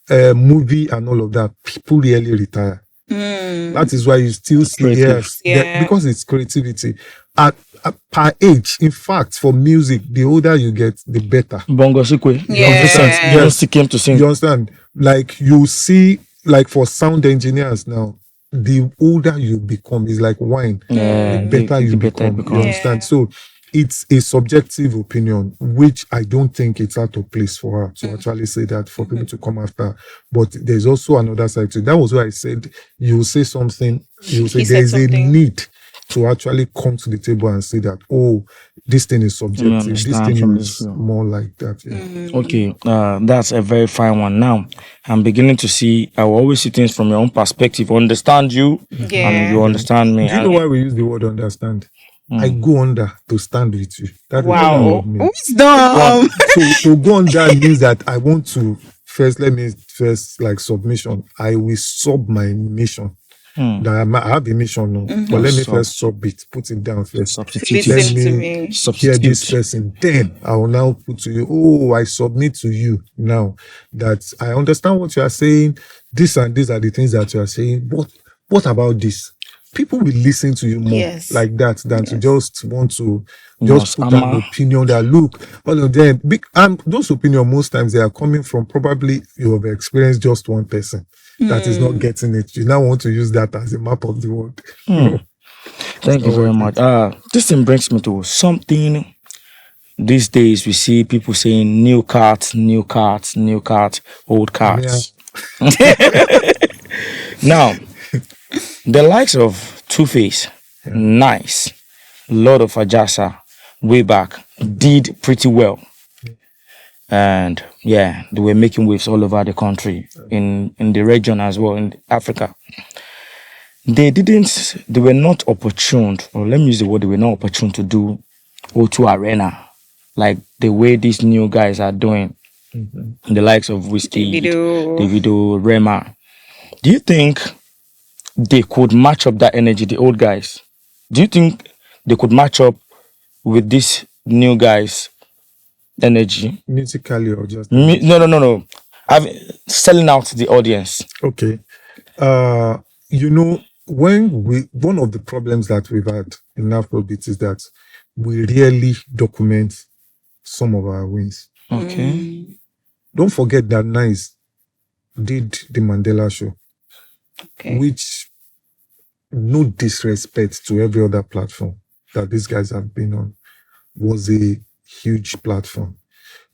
movie, and all of that, people really retire. That is why you still see because it's creativity. At per age, in fact, for music, the older you get, the better. Bongo Sikwe. Yes. Came to sing. You understand? Like you see, like for sound engineers now, the older you become is like wine. The better you become. You understand? So it's a subjective opinion, which I don't think it's out of place for her to actually say that, for people to come after. But there's also another side to it. That was why I said you say something, you say there's a need to actually come to the table and say that, oh, this thing is subjective. This thing is more like that. Yeah. Okay, that's a very fine one. Now, I'm beginning to see, I will always see things from your own perspective, understand you, and you understand me. Do you know why we use the word understand? I go under to stand with you. That is what Wow. love means. Wisdom. So to go under means that I want to first like submission. I will sub my mission. That I have a mission now, but let me first sub it, put it down first. Substitute. Let Listen to me me. hear Substitute. this person. Then I will now put to you, oh, I submit to you now that I understand what you are saying. This and these are the things that you are saying. But what about this? People will listen to you more Yes. like that than to just want to Must just put an ama. opinion that look, all of them big, and those opinions most times they are coming from probably you have experienced just one person that is not getting it. You now want to use that as a map of the world. Thank you very much. This thing brings me to something. These days we see people saying new carts, new carts, new carts, old carts. Now, the likes of Two-Face, Nice, Lord of Ajasa, way back, did pretty well. And yeah, they were making waves all over the country, in the region as well, in Africa. They were not opportune, or let me use the word, they were not opportune to do O2 Arena, like the way these new guys are doing, the likes of Whiskey, Davido, Rema. Do you think they could match up that energy, the old guys? Do you think they could match up with these new guys' energy? Musically or just No. Selling out to the audience. okay. One of the problems that we've had in Afrobeats is that we rarely document some of our wins. Okay. Don't forget that Nice did the Mandela Show, which, no disrespect to every other platform that these guys have been on, was a huge platform.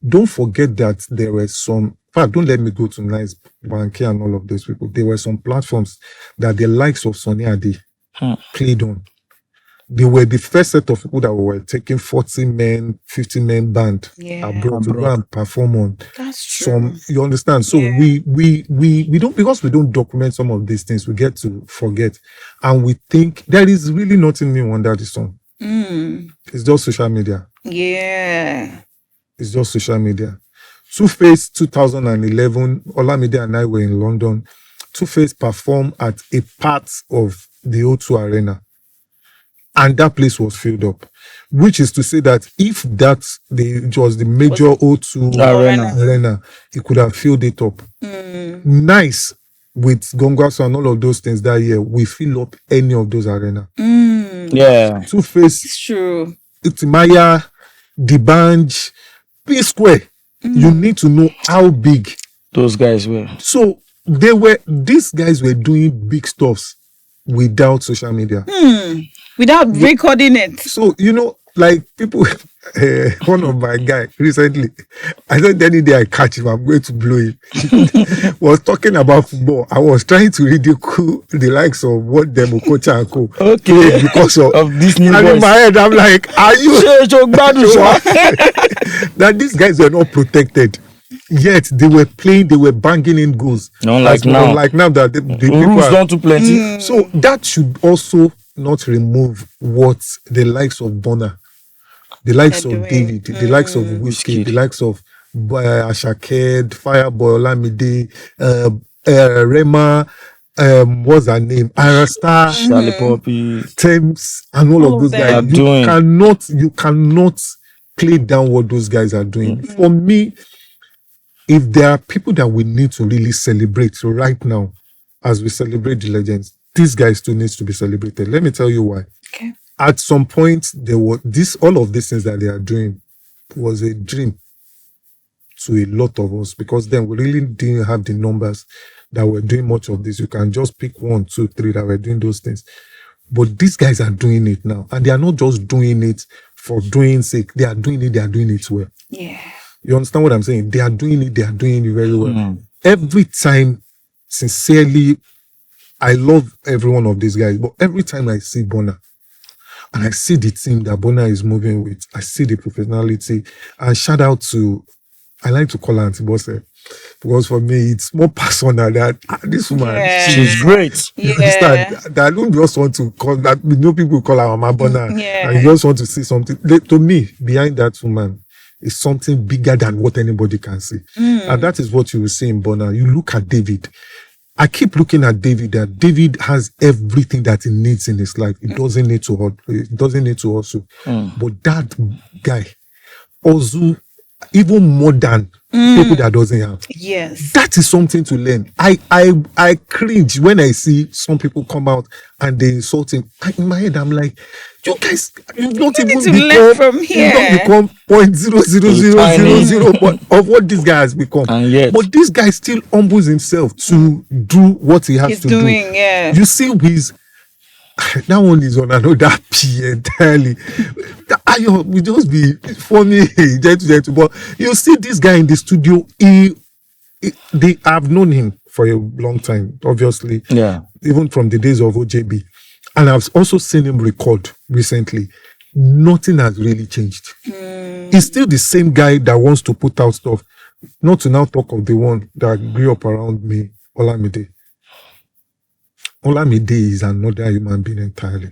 Don't forget that there were some, in fact, don't let me go to Nice, Banky and all of those people. There were some platforms that the likes of Sonny Ade played on. They were the first set of people that were taking 40 men, 50 men band abroad to go and perform on. That's true. You understand? So we don't, because we don't document some of these things, we get to forget. And we think there is really nothing new under the sun. It's just social media. Yeah. It's just social media. Two-Face 2011, Olamide and I were in London. Two-Face performed at a part of the O2 Arena. And that place was filled up. Which is to say that if it was the major O2 arena, it could have filled it up. Nice with Gongwaso and all of those things that year, we fill up any of those arena. Yeah. Two-Face, It's true. Itimaya, D'banj, P-Square. You need to know how big those guys were. So these guys were doing big stuffs without social media. Without recording it. So, like people, one of my guys recently, I thought any day I catch him, I'm going to blow him. Was talking about football. I was trying to ridicule the likes of what Demokocha and Co. Okay. Because of this new and voice. in my head, I'm like, are you that these guys were not protected? Yet they were playing, they were banging in goals. Unlike now that the people rules don't too plenty. So that should also not remove what the likes of Bonner, the likes of David, the likes of Whiskey, the likes of Ashaked, Fireboy, Olamide, Rema, what's her name? Arasta, Charlie Poppy, Thames, and all of those guys. You cannot play down what those guys are doing. For me, if there are people that we need to really celebrate right now, as we celebrate the legends, these guys too needs to be celebrated. Let me tell you why. Okay. At some point, all of these things that they are doing was a dream to a lot of us, because then we really didn't have the numbers that were doing much of this. You can just pick 1, 2, 3 that were doing those things. But these guys are doing it now. And they are not just doing it for doing sake. They are doing it well. Yeah. You understand what I'm saying? They are doing it very well. Every time, sincerely, I love every one of these guys, but every time I see Bonner and I see the team that Bonner is moving with, I see the professionality. And shout out to, I like to call her Auntie Bosse. Because for me, it's more personal that this woman, Yeah. She's great. you understand? Yeah. That I don't just want to call that. People call her Mama Bona. Yeah. And you just want to see something. To me, behind that woman is something bigger than what anybody can see. And that is what you will see in Bona. You look at David. I keep looking at David. That David has everything that he needs in his life. He doesn't need to. He doesn't need to also. But that guy also even more than people that doesn't have. Yes. That is something to learn. I cringe when I see some people come out and they insult him. In my head, I'm like, you guys, you don't even need to learn from you here. don't become 0.00000 of what this guy has become. And yet- But this guy still humbles himself to do what he has He's to doing, do. yeah. You see his that one is on another P entirely. Ayo, we just be funny, gentle, but you see this guy in the studio. I've known him for a long time, obviously. Yeah. Even from the days of OJB, and I've also seen him record recently. Nothing has really changed. He's still the same guy that wants to put out stuff. Not to now talk of the one that grew up around me, Olamide. Olamide is another human being entirely.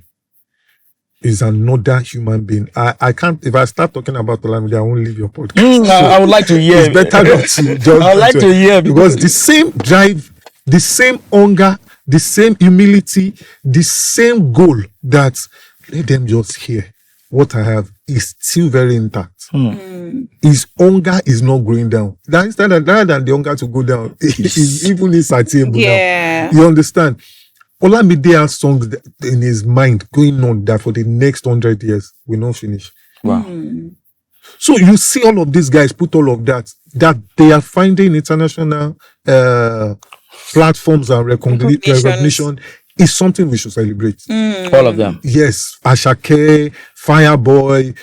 Is another human being. I can't, if I start talking about Olamide, I won't leave your podcast. I would like to hear. It's better not to just I would like to hear because the same drive, the same hunger, the same humility, the same goal that let them just hear what I have is still very intact. His hunger is not going down. Rather than the hunger to go down, is even insatiable Yeah. now. You understand? Olamide has songs in his mind going on that for the next 100 years will not finish. Wow. So you see all of these guys put all of that they are finding international platforms and recognition is something we should celebrate. All of them. Yes, Ashake, Fireboy,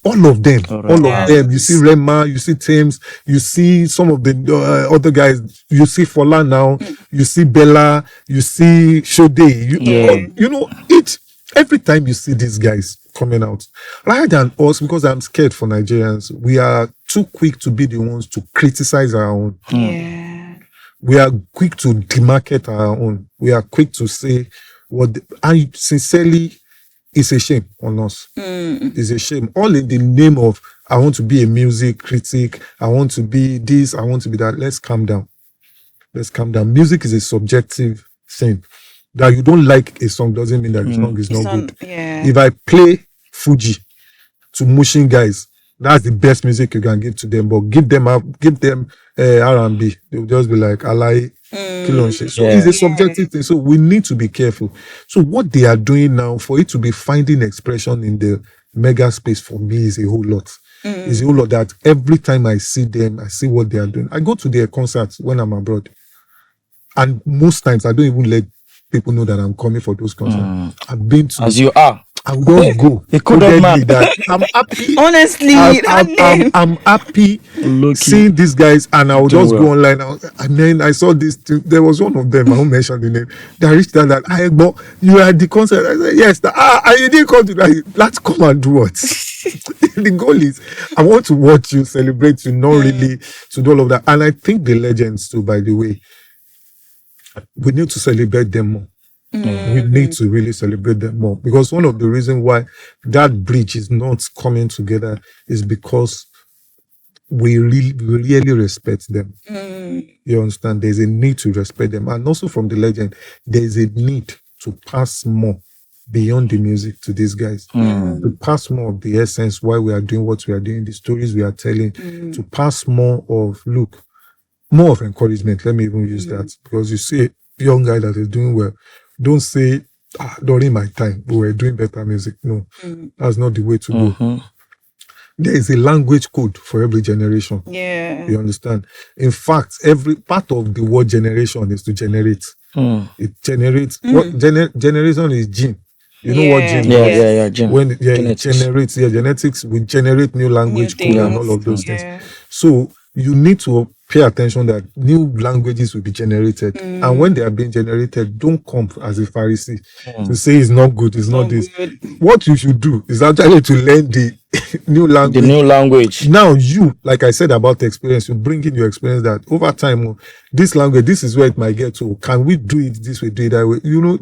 all of them, all of them. You see Rema, you see Thames, you see some of the other guys. You see Fola now, you see Bella, you see Shode. You know, every time you see these guys coming out, rather than us, because I'm scared for Nigerians, we are too quick to be the ones to criticize our own. Yeah. We are quick to demarcate our own. We are quick to say and sincerely, it's a shame on us. It's a shame. All in the name of, I want to be a music critic. I want to be this. I want to be that. Let's calm down. Music is a subjective thing. That you don't like a song doesn't mean that the song is not good. Yeah. If I play Fuji to Mushin guys, that's the best music you can give to them. But give them R&B, they'll just be like, Alai, Kilonche. So it's a subjective thing. So we need to be careful. So what they are doing now, for it to be finding expression in the mega space, for me is a whole lot. It's a whole lot that every time I see them, I see what they are doing. I go to their concerts when I'm abroad. And most times I don't even let people know that I'm coming for those concerts. I've been to... As you are. I will go. He couldn't man. That I'm happy. Honestly, I'm happy seeing these guys, and I'll just go online. I saw this. There was one of them. I won't mention the name. They reached out that but you are at the concert. I said yes. You didn't come to that. Let's come and do what? The goal is I want to watch you celebrate you, not really to do all of that. And I think the legends too. By the way, we need to celebrate them more. We need to really celebrate them more, because one of the reasons why that bridge is not coming together is because we really respect them. You understand? There's a need to respect them, and also from the legend, there's a need to pass more beyond the music to these guys, to pass more of the essence why we are doing what we are doing, the stories we are telling, to pass more of more of encouragement. Let me even use that, because you see a young guy that is doing well. Don't say, during my time, we were doing better music. No, that's not the way to go. There is a language code for every generation. Yeah. You understand? In fact, every part of the word generation is to generate. It generates. What generation is gene. You know what gene is? Gene. When it generates, genetics will generate new language code and all of those things. So you need to pay attention that new languages will be generated. And when they are being generated, don't come as a Pharisee to say it's not good, it's not this. good. What you should do is actually to learn the new The language. new language. Now you, like I said about the experience, you bring in your experience that over time, this language, this is where it might get to. Can we do it this way, do it that way? You know,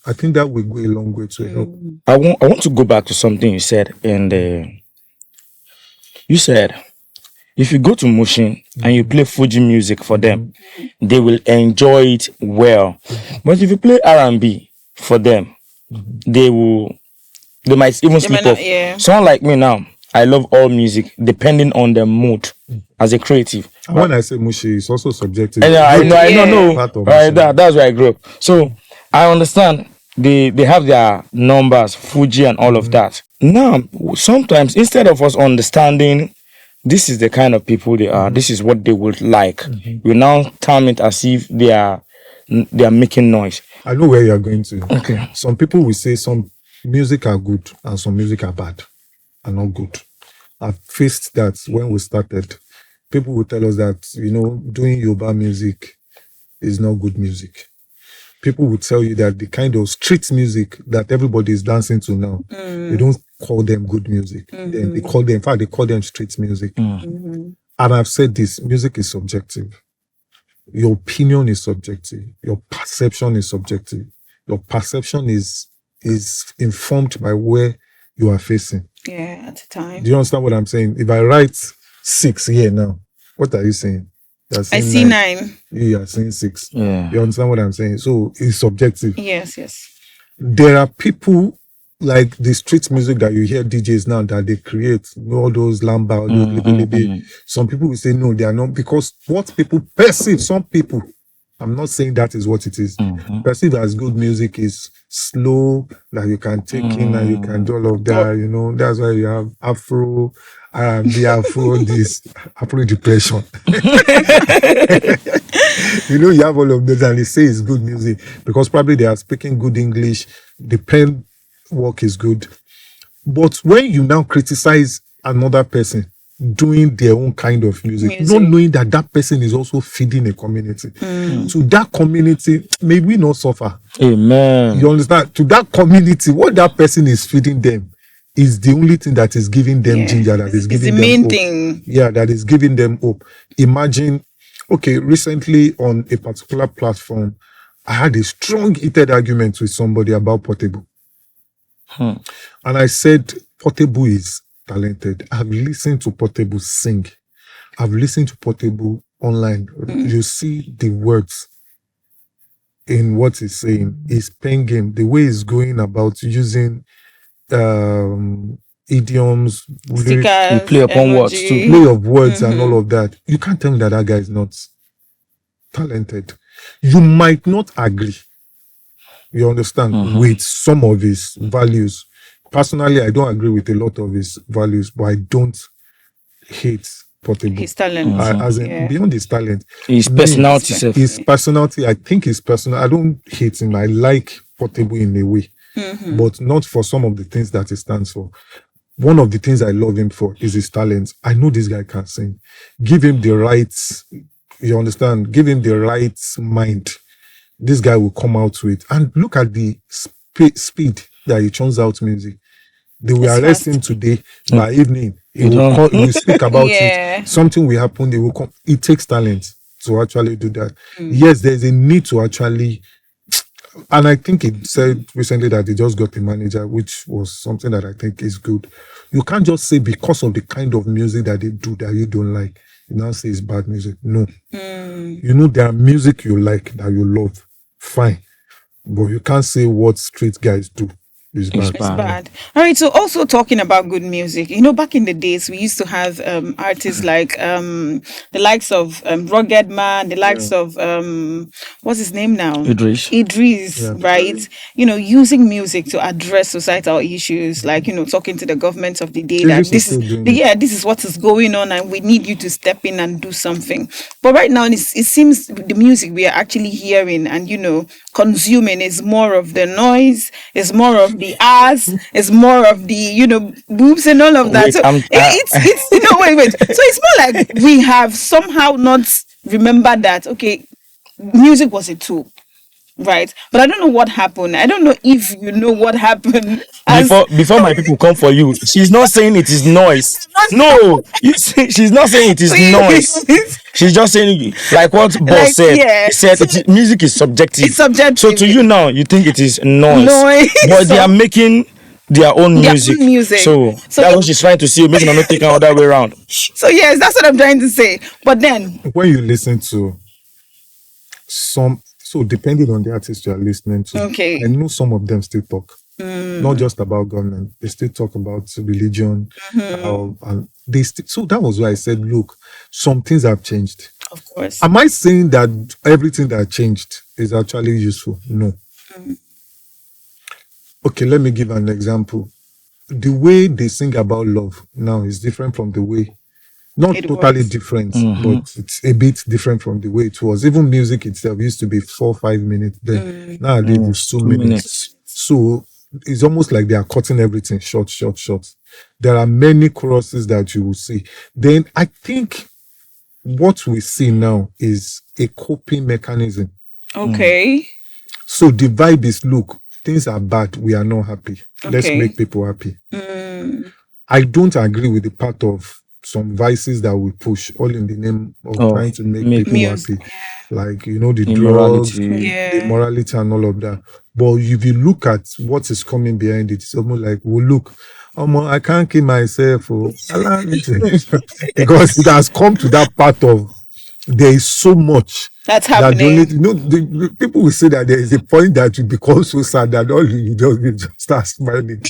I think that will go a long way to help. I want to go back to something you said, and you said if you go to Mushin and you play Fuji music for them, they will enjoy it well. But if you play R&B for them, they might even sleep off. Yeah. Someone like me now, I love all music depending on the mood as a creative. And when I say Mushi, it's also subjective. And I know. Part of Right, Mushi. that's where I grew up. So I understand they have their numbers, Fuji and all of that. Now, sometimes instead of us understanding this is the kind of people they are, this is what they would like, we now term it as if they are making noise. I know where you are going to. Okay. Some people will say some music are good and some music are bad, are not good. I've faced that when we started. People will tell us that, doing Yoruba music is not good music. People will tell you that the kind of street music that everybody is dancing to now, they don't call them good music. Then they call them street music. And I've said this, music is subjective. Your opinion is subjective. Your perception is subjective. Your perception is informed by where you are facing. Yeah, at the time. Do you understand what I'm saying? If I write 6 here now, what are you saying? I see 9. You are saying 6. Yeah. You understand what I'm saying? So it's subjective. Yes. There are people like the street music that you hear DJs now that they create, all those lamba, all those libi. Some people will say no, they are not, because what people perceive, some people, I'm not saying that is what it is, perceive as good music is slow, that you can take in and you can do all of that, that's why you have Afro, the Afro, this Afro depression. You have all of this and they say it's good music because probably they are speaking good English, the pen work is good. But when you now criticize another person doing their own kind of music, not knowing that that person is also feeding a community. To that community, may we not suffer. Amen. You understand? To that community, what that person is feeding them is the only thing that is giving them ginger, that is giving them main hope. thing. Yeah, that is giving them hope. Imagine, recently on a particular platform, I had a strong heated argument with somebody about Portable. And I said, Portable is talented. I've listened to Portable sing. I've listened to Portable online. You see the words in what he's saying. His pen game, the way he's going about using idioms, Stickers, you play upon words too. play of words and all of that. You can't tell me that guy is not talented. You might not agree, you understand, with some of his values. Personally, I don't agree with a lot of his values, but I don't hate Portable. His talent. As in, beyond his talent, His personality. his personality, I think his personal. I don't hate him. I like Portable in a way, but not for some of the things that he stands for. One of the things I love him for is his talent. I know this guy can sing. Give him the right, you understand? Give him the right mind. This guy will come out with. And look at the speed that he churns out music. They will arrest him today. By evening, he will speak about it. Something will happen. They will come. It takes talent to actually do that. Yes, there's a need to actually. And I think it said recently that they just got a manager, which was something that I think is good. You can't just say because of the kind of music that they do that you don't like, you now say it's bad music. No. There are music you like that you love. Fine. But you can't say what street guys do is bad. It's bad. All right. So also talking about good music, back in the days we used to have artists like the likes of Rugged Man, the likes of what's his name now? Idris, right? Using music to address societal issues, like talking to the government of the day that this is what is going on, and we need you to step in and do something. But right now, it seems the music we are actually hearing and consuming is more of the noise, is more of the ass, is more of the, boobs and all of that. Wait, So it's wait. So it's more like we have somehow not remembered that, okay, music was a tool. Right, but I don't know what happened. I don't know if you know what happened. Before my people come for you, she's not saying it is noise. No, you see, she's not saying it is noise. She's just saying, like what boss said. yeah. He said music is subjective. It's subjective. So to you now, you think it is noise. But they So are making their own music. So that's what she's trying to see. Maybe not take another way around. So yes, that's what I'm trying to say. But then when you listen to so depending on the artist you are listening to, okay, I know some of them still talk. Not just about government, they still talk about religion. And so that was why I said, look, some things have changed. Of course. Am I saying that everything that changed is actually useful? No. Okay, let me give an example. The way they sing about love now is different from the way, not It totally was. different, but it's a bit different from the way it was. Even music itself used to be 4-5 minutes. Then nowadays it's 2 minutes. So it's almost like they are cutting everything short. There are many choruses that you will see. Then I think what we see now is a coping mechanism. Okay. So the vibe is, look, things are bad, we are not happy. Let's Okay. make people happy. I don't agree with the part of some vices that we push, all in the name of trying to make people music. happy. Like, the drugs, Immorality. Yeah. the morality and all of that. But if you look at what is coming behind it, it's almost like, well, look, I can't kill myself. Allow me to. Because it has come to that part of there is so much That's that happening. the people will say that there is a point that you become so sad that all you just start smiling.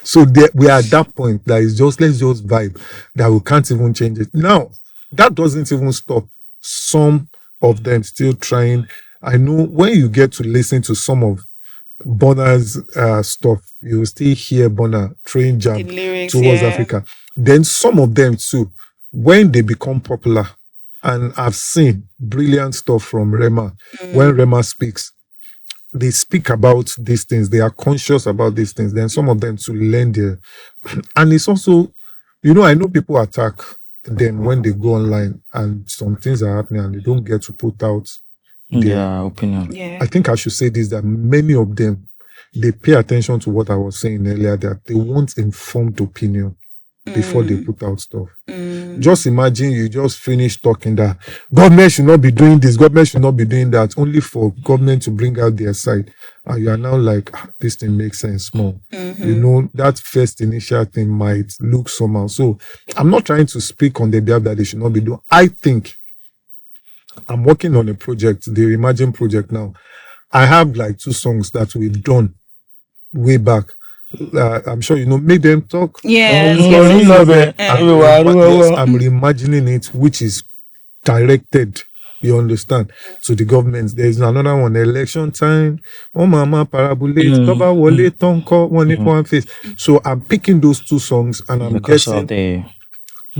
So we are at that point that is just, let's just vibe, that we can't even change it. Now, that doesn't even stop some of them still trying. I know when you get to listen to some of Bonner's stuff, you will still hear Bonner train jam The lyrics, towards yeah. Africa. Then some of them too, when they become popular, and I've seen brilliant stuff from Rema. When Rema speaks, they speak about these things. They are conscious about these things. Then some of them to learn there. And it's also, I know people attack them when they go online and some things are happening and they don't get to put out their opinion. Yeah. I think I should say this, that many of them, they pay attention to what I was saying earlier, that they want informed opinion before they put out stuff. Just imagine you just finished talking that government should not be doing this, government should not be doing that, only for government to bring out their side. And you are now like, this thing makes sense more. That first initial thing might look somehow. So I'm not trying to speak on the behalf that they should not be doing. I think I'm working on a project, the Imagine project now. I have like 2 songs that we've done way back. I'm sure Make Them Talk. Yes. I'm reimagining it, which is directed, you understand, to the government. There's another one, election time. Oh, mama, parabolate, cover wale, tonko, one if one face. So I'm picking those 2 songs and I'm getting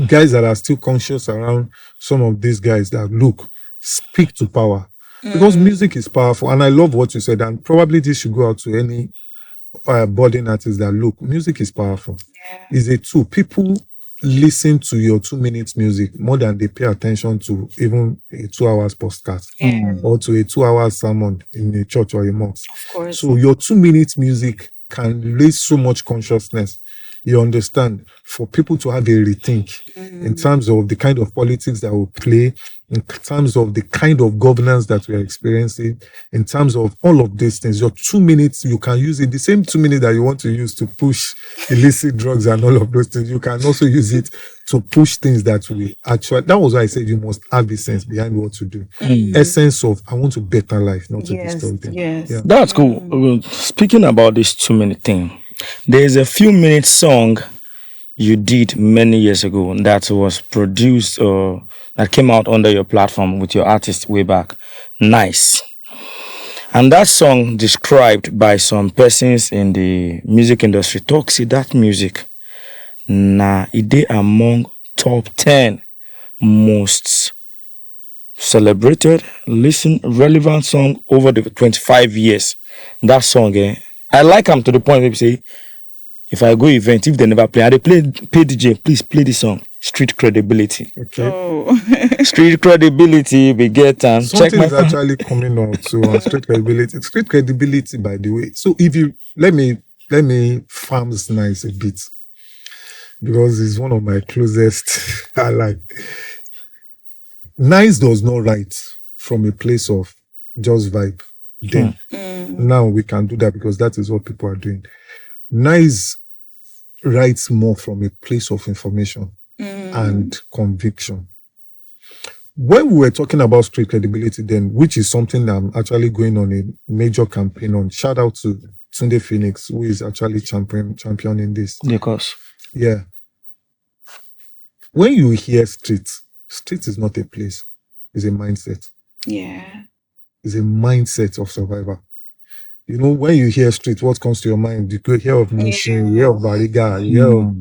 guys that are still conscious around some of these guys that look, speak to power. Because music is powerful. And I love what you said. And probably this should go out to any budding artists that look, music is powerful. It's a tool. People listen to your 2 minutes music more than they pay attention to even a 2 hours podcast or to a 2 hours sermon in a church or a mosque. Of course. So your 2 minutes music can raise so much consciousness, you understand, for people to have a rethink in terms of the kind of politics that will play, in terms of the kind of governance that we are experiencing, in terms of all of these things. Your 2 minutes, you can use it, the same 2 minutes that you want to use to push illicit drugs and all of those things, you can also use it to push things that we actually, that was why I said you must have a sense behind what to do. Essence of, I want to better life, not to destroy them. Yes. Yeah. That's cool. Speaking about this 2 minute thing, there's a few minute song you did many years ago that was produced or that came out under your platform with your artist way back. Nice. And that song described by some persons in the music industry talks that music na ide among top 10 most celebrated, listen, relevant song over the 25 years. That song, I like them to the point where people say, if I go event, if they never play, and they pay DJ, please play this song. Street credibility. Okay. Oh. Street credibility, we get and check Something my is actually coming out to on street credibility. Street credibility, by the way. So if you let me farms nice a bit, because it's one of my closest I like. Nice does not write from a place of just vibe. Then now we can do that because that is what people are doing. Nice writes more from a place of information and conviction. When we were talking about street credibility then, which is something I'm actually going on a major campaign on, shout out to Tunde Phoenix, who is actually championing this. because Yeah. When you hear street is not a place, it's a mindset. Yeah. It's a mindset of survival. You know, when you hear street, what comes to your mind? You could hear of Mushin, you hear of Bariga, you hear of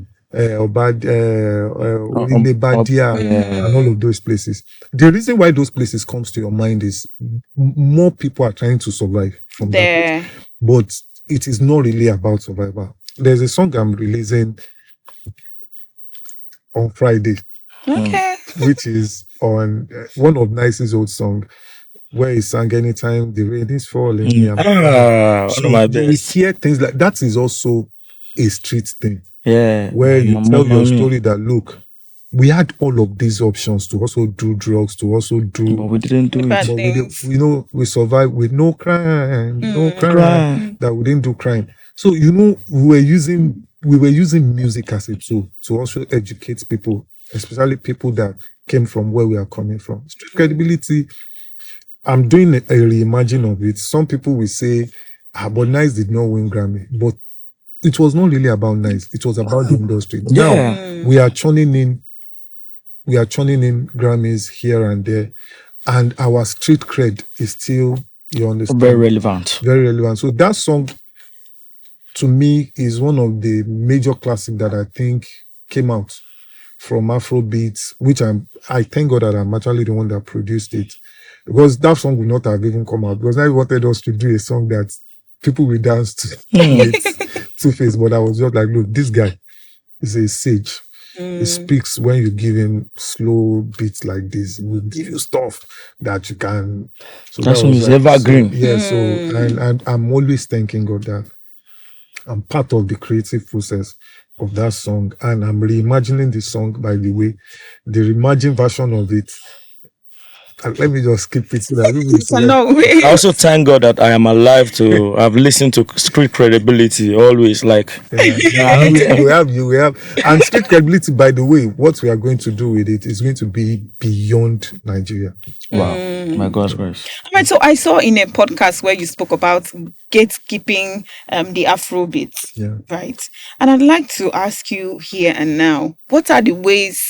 Orile Badia, and all of those places. The reason why those places comes to your mind is more people are trying to survive from that There. place. But it is not really about survival. There's a song I'm releasing on Friday, Okay. which is on one of Nice's old song, where he sang anytime the rain is falling. one of my we best. hear things like that is also a street thing, Yeah. where you Mama, tell your mommy. story that look, we had all of these options to also do drugs, to also But do, we didn't do Bad it. but we, things. you know, we survived with no crime, Crime. that we didn't do crime. So you know, we were using music as a tool to also educate people, especially people that came from where we are coming from. Street credibility. I'm doing a reimagine of it. Some people will say, but Nice did not win Grammy. But it was not really about Nice. It was about the industry. Yeah. Now we are churning in Grammys here and there. And our street cred is still, you understand, Very relevant. very relevant. So that song, to me, is one of the major classics that I think came out from Afrobeats, which I thank God that I'm actually the one that produced it. Because that song would not have even come out. Because I wanted us to do a song that people will dance to with Two-Face. But I was just like, look, this guy is a sage. He speaks when you give him slow beats like this. He will give you stuff that you can. So That song was is evergreen. So and I'm always thanking God that I'm part of the creative process of that song. And I'm reimagining the song, by the way. The reimagined version of it. And let me just skip it so that people see that. No way. I also thank God that I am alive to have listened to street credibility always. Like, We have, and street credibility, by the way, what we are going to do with it is going to be beyond Nigeria. wow, my God's grace. Right, so I saw in a podcast where you spoke about gatekeeping the Afrobeats, Yeah. right? And I'd like to ask you here and now, what are the ways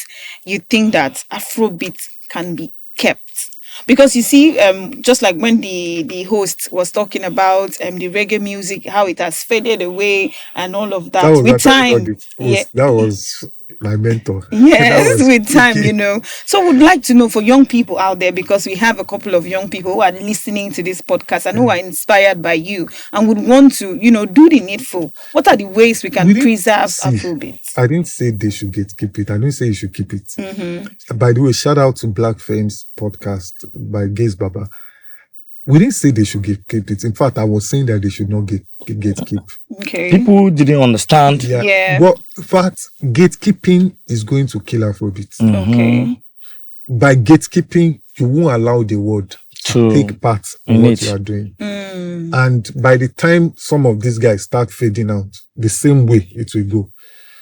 you think that Afrobeat can be kept? Because you see, just like when the host was talking about the reggae music, how it has faded away and all of that, That was with actually not time. the host. Yeah. That was my mentor. That Yes, was with time, okay. you know. So would like to know for young people out there, because we have a couple of young people who are listening to this podcast and who are inspired by you and would want to, do the needful. What are the ways we can We didn't preserve see- Afrobeat? I didn't say they should keep it. I didn't say you should keep it. Mm-hmm. By the way, shout out to Black Fame's podcast by Gaze Baba. We didn't say they should keep it. In fact, I was saying that they should not gatekeep. Okay. People didn't understand. Yeah. But in fact, gatekeeping is going to kill Afrobeat. Okay. By gatekeeping, you won't allow the world to To take part in in what it. you are doing. And by the time some of these guys start fading out, the same way it will go.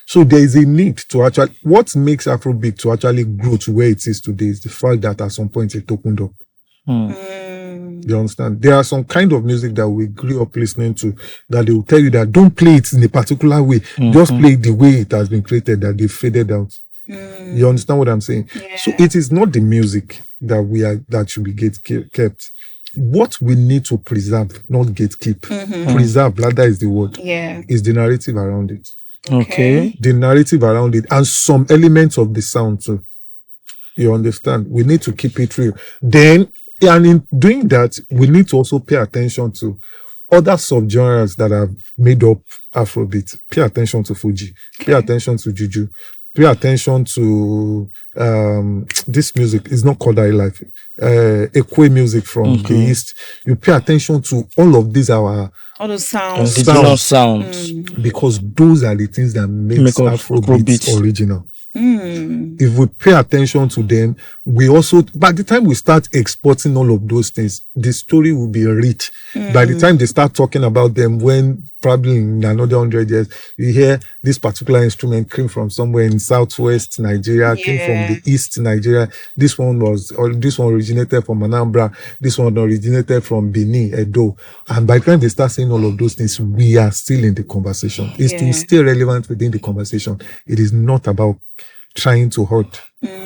So there is a need to actually, what makes Afrobeat to actually grow to where it is today is the fact that at some point it opened up. You understand? There are some kind of music that we grew up listening to that they will tell you that don't play it in a particular way. Just play it the way it has been created, that they faded out. You understand what I'm saying? So it is not the music that should be kept. What we need to preserve, not gatekeep, preserve, rather is the word, Yeah. is the narrative around it. Okay. The narrative around it and some elements of the sound too. You understand? We need to keep it real. Then, and in doing that, we need to also pay attention to other subgenres that have made up Afrobeat. Pay attention to Fuji. Pay attention to Juju. Pay attention to this music. It's not called life. Ekwe music from the East. You pay attention to all of these our all those sounds. Indigenous sounds. because those are the things that makes Make up Afrobeats Afrobeats. original. If we pay attention to them, we also, by the time we start exporting all of those things, the story will be rich. By the time they start talking about them, when probably in another 100 years, you hear this particular instrument came from somewhere in southwest Nigeria, came from the east Nigeria. This one originated from Anambra. This one originated from Benin, Edo. And by the time they start saying all of those things, we are still in the conversation. It's to stay relevant within the conversation. It is not about trying to hurt.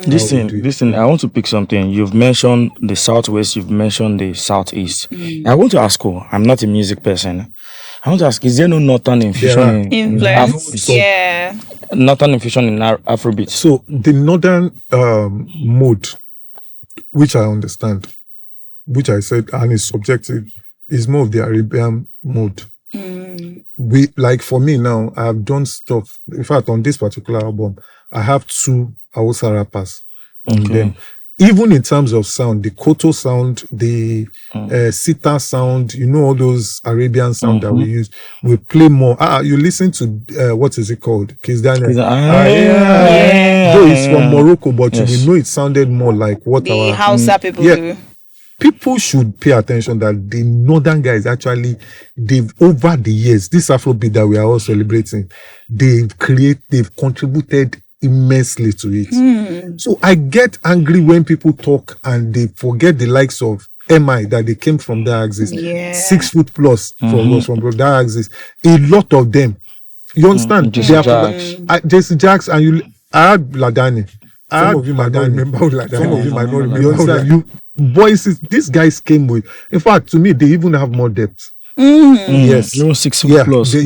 Listen, I want to pick something. You've mentioned the southwest, you've mentioned the southeast. I want to ask you, I'm not a music person. I want to ask, is there no northern infusion in Influence. Yeah. northern infusion in Afrobeat? So the northern mode, which I understand, which I said, and is subjective, is more of the Arabian mode. We, like for me now, I have done stuff. In fact, on this particular album, I have 2 Hausa rappers on them. Even in terms of sound, the Koto sound, the Sita sound, you know, all those Arabian sound that we use, we play more. You listen to, what is it called? Kiss Daniel. Though it's from Morocco, but you will know it sounded more like what The our Hausa people do. people should pay attention that the northern guys actually, they've over the years, this Afrobeat that we are all celebrating, they've contributed immensely to it. So I get angry when people talk and they forget the likes of MI that they came from that axis, 6 foot plus from that axis. A lot of them, you understand? Jesse Jacks and I had Ladani. Some of you might not remember Ladani. Some of you might not remember. You understand? Voices, these guys came with. In fact, to me, they even have more depth. Yes, 6 foot plus. They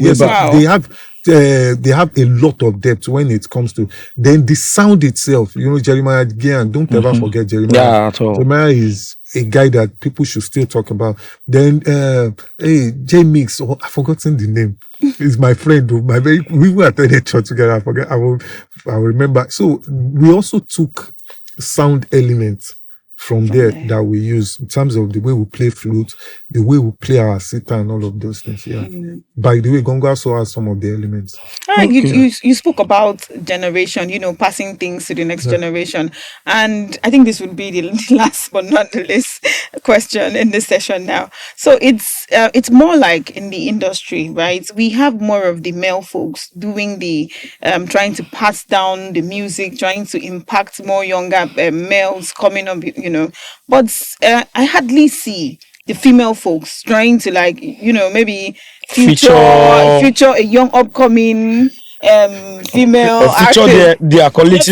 have a lot of depth when it comes to then the sound itself. You know, Jeremiah again. Don't ever forget Jeremiah. Yeah, at all. Jeremiah is a guy that people should still talk about. Then, J Mix. Oh, I've forgotten the name. He's my friend. We attended church together. I forget. I will remember. So we also took sound elements from there that we use in terms of the way we play flute, the way we play our sitar and all of those things. Yeah. By the way, Gongo also has some of the elements. You spoke about generation, passing things to the next generation. And I think this would be the last but not the least question in this session now. So it's more like in the industry, right? We have more of the male folks doing the trying to pass down the music, trying to impact more younger males coming up, But I hardly see the female folks trying to maybe feature a young upcoming female feature their colleagues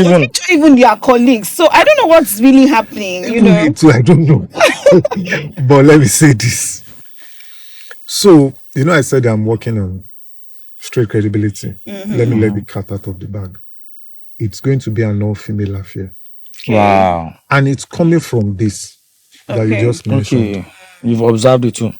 even their colleagues. So I don't know what's really happening. Me too, I don't know. But let me say this. So I said I'm working on straight credibility. Let me let the cat out of the bag. It's going to be an all-female affair. Okay. Wow. And it's coming from this that you just mentioned. Okay. You've observed it too.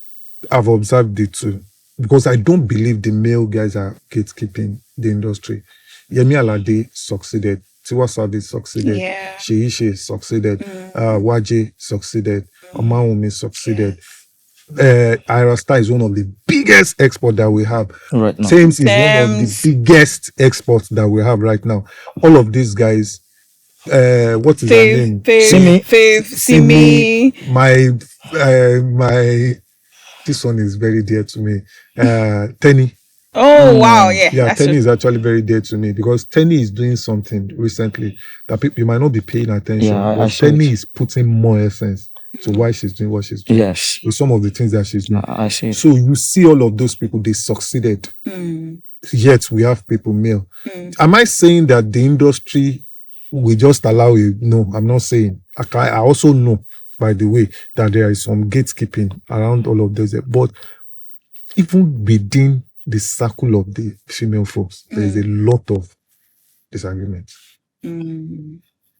I've observed it too. Because I don't believe the male guys are gatekeeping the industry. Yemi Alade succeeded. Tiwa Savage succeeded. Yeah. Sheishe succeeded. Waje succeeded. Omawumi succeeded. Ira Star is one of the biggest exports that we have. Right now. Thames is one of the biggest exports that we have right now. All of these guys, what is their name? Simi. My this one is very dear to me. Tenny. Oh wow, yeah. Yeah, Tenny is actually very dear to me because Tenny is doing something recently that people you might not be paying attention. Yeah, but Tenny is putting more essence to why she's doing what she's doing. Yes. With some of the things that she's doing. I see. So you see all of those people, they succeeded. Yet we have people male. Am I saying that the industry will just allow you? No, I'm not saying. I also know, by the way, that there is some gatekeeping around all of those. But even within the circle of the female folks, there is a lot of disagreement.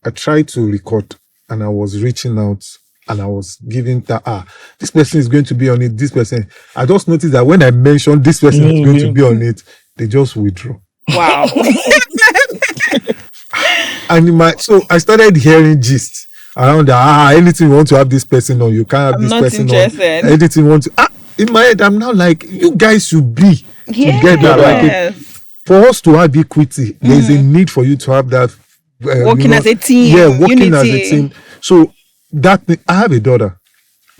I tried to record and I was reaching out and I was giving that, this person is going to be on it, this person. I just noticed that when I mentioned this person is going to be on it, they just withdraw. Wow. And so I started hearing gist around that, anything you want to have this person on, you can't have I'm this not person interested. on. Anything you want to, in my head, I'm now like, you guys should be together. Like for us to have equity, there is a need for you to have that. Working as a team. Yeah, working unity. as a team. So that I have a daughter.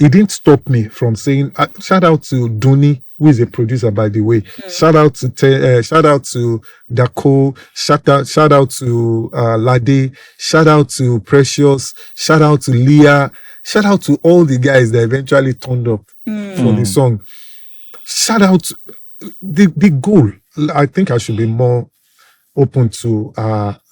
It didn't stop me from saying, shout out to Duni, who is a producer, by the way. Shout out to Dako. Shout out to Lade. Shout out to Precious. Shout out to Leah. Shout out to all the guys that eventually turned up for the song. Shout out to the goal. I think I should be more open to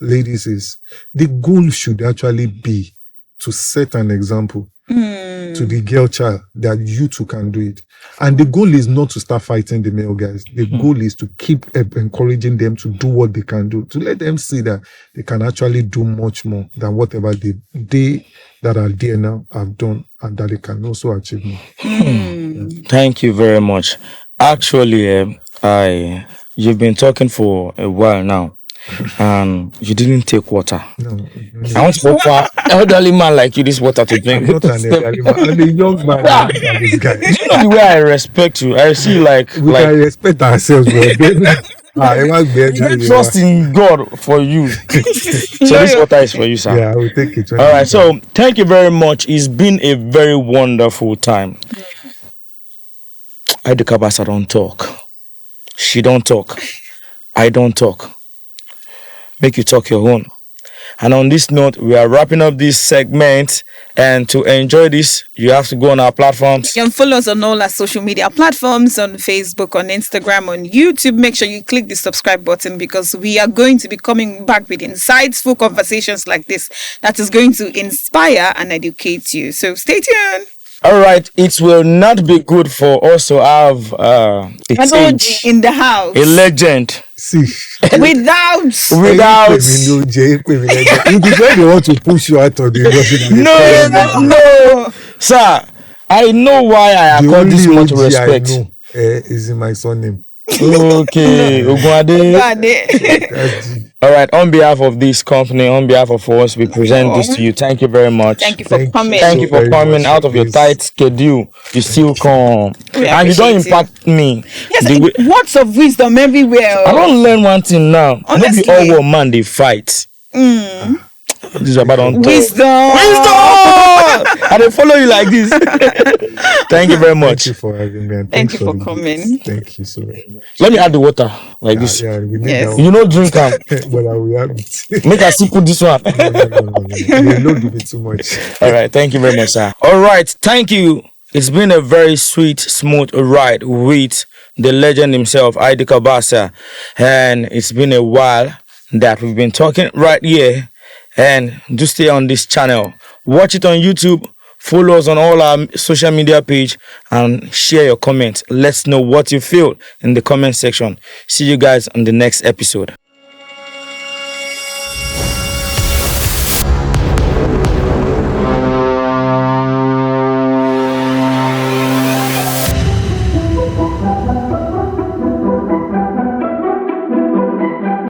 ladies. Is the goal should actually be to set an example to the girl child that you too can do it. And the goal is not to start fighting the male guys. The goal is to keep encouraging them to do what they can do, to let them see that they can actually do much more than whatever they that are there now have done, and that they can also achieve more. Thank you very much. Actually, you've been talking for a while now, and you didn't take water. No, I want to offer elderly man like you this water to I'm drink. not an elderly man. I'm a young man. Than this guy. You know the way I respect you. I see like We can respect ourselves, bro. trust in God for you. So this water is for you, sir. Yeah, I will take it. All right. So thank you very much. It's been a very wonderful time. Id Cabasa don't talk. She don't talk. I don't talk. Make you talk your own. And on this note, we are wrapping up this segment. And to enjoy this, you have to go on our platforms. You can follow us on all our social media platforms, on Facebook, on Instagram, on YouTube. Make sure you click the subscribe button, because we are going to be coming back with insightful conversations like this that is going to inspire and educate you. So stay tuned. All right, it will not be good for us to have An OG in the house. a legend. See, Without it is when they want to push you out of the industry. no, sir. I know why I accord this much respect. I know is in my surname. Okay, Ogunade. All right, on behalf of this company, on behalf of us, we present this to you. Thank you very much. Thank you for coming. Thank you for coming out of your tight schedule. You still come. And you don't impact me. Yes, words of wisdom everywhere. I don't learn one thing now. Honestly. Maybe all one man they fight. This is about on Wisdom. I don't follow you like this. Thank you very much. Thank you for having me. And Thank you for the coming. gifts. Thank you so very much. Let me add the water like this. Yeah, we need Yes. that You know, drink am. but I will have it. Make us put this one. No. They don't give it too much. All right, thank you very much, sir. All right, thank you. It's been a very sweet, smooth ride with the legend himself, Id Cabasa, and it's been a while that we've been talking right here. And do stay on this channel. Watch it on YouTube. Follow us on all our social media page and share your comments. Let's know what you feel in the comment section. See you guys on the next episode.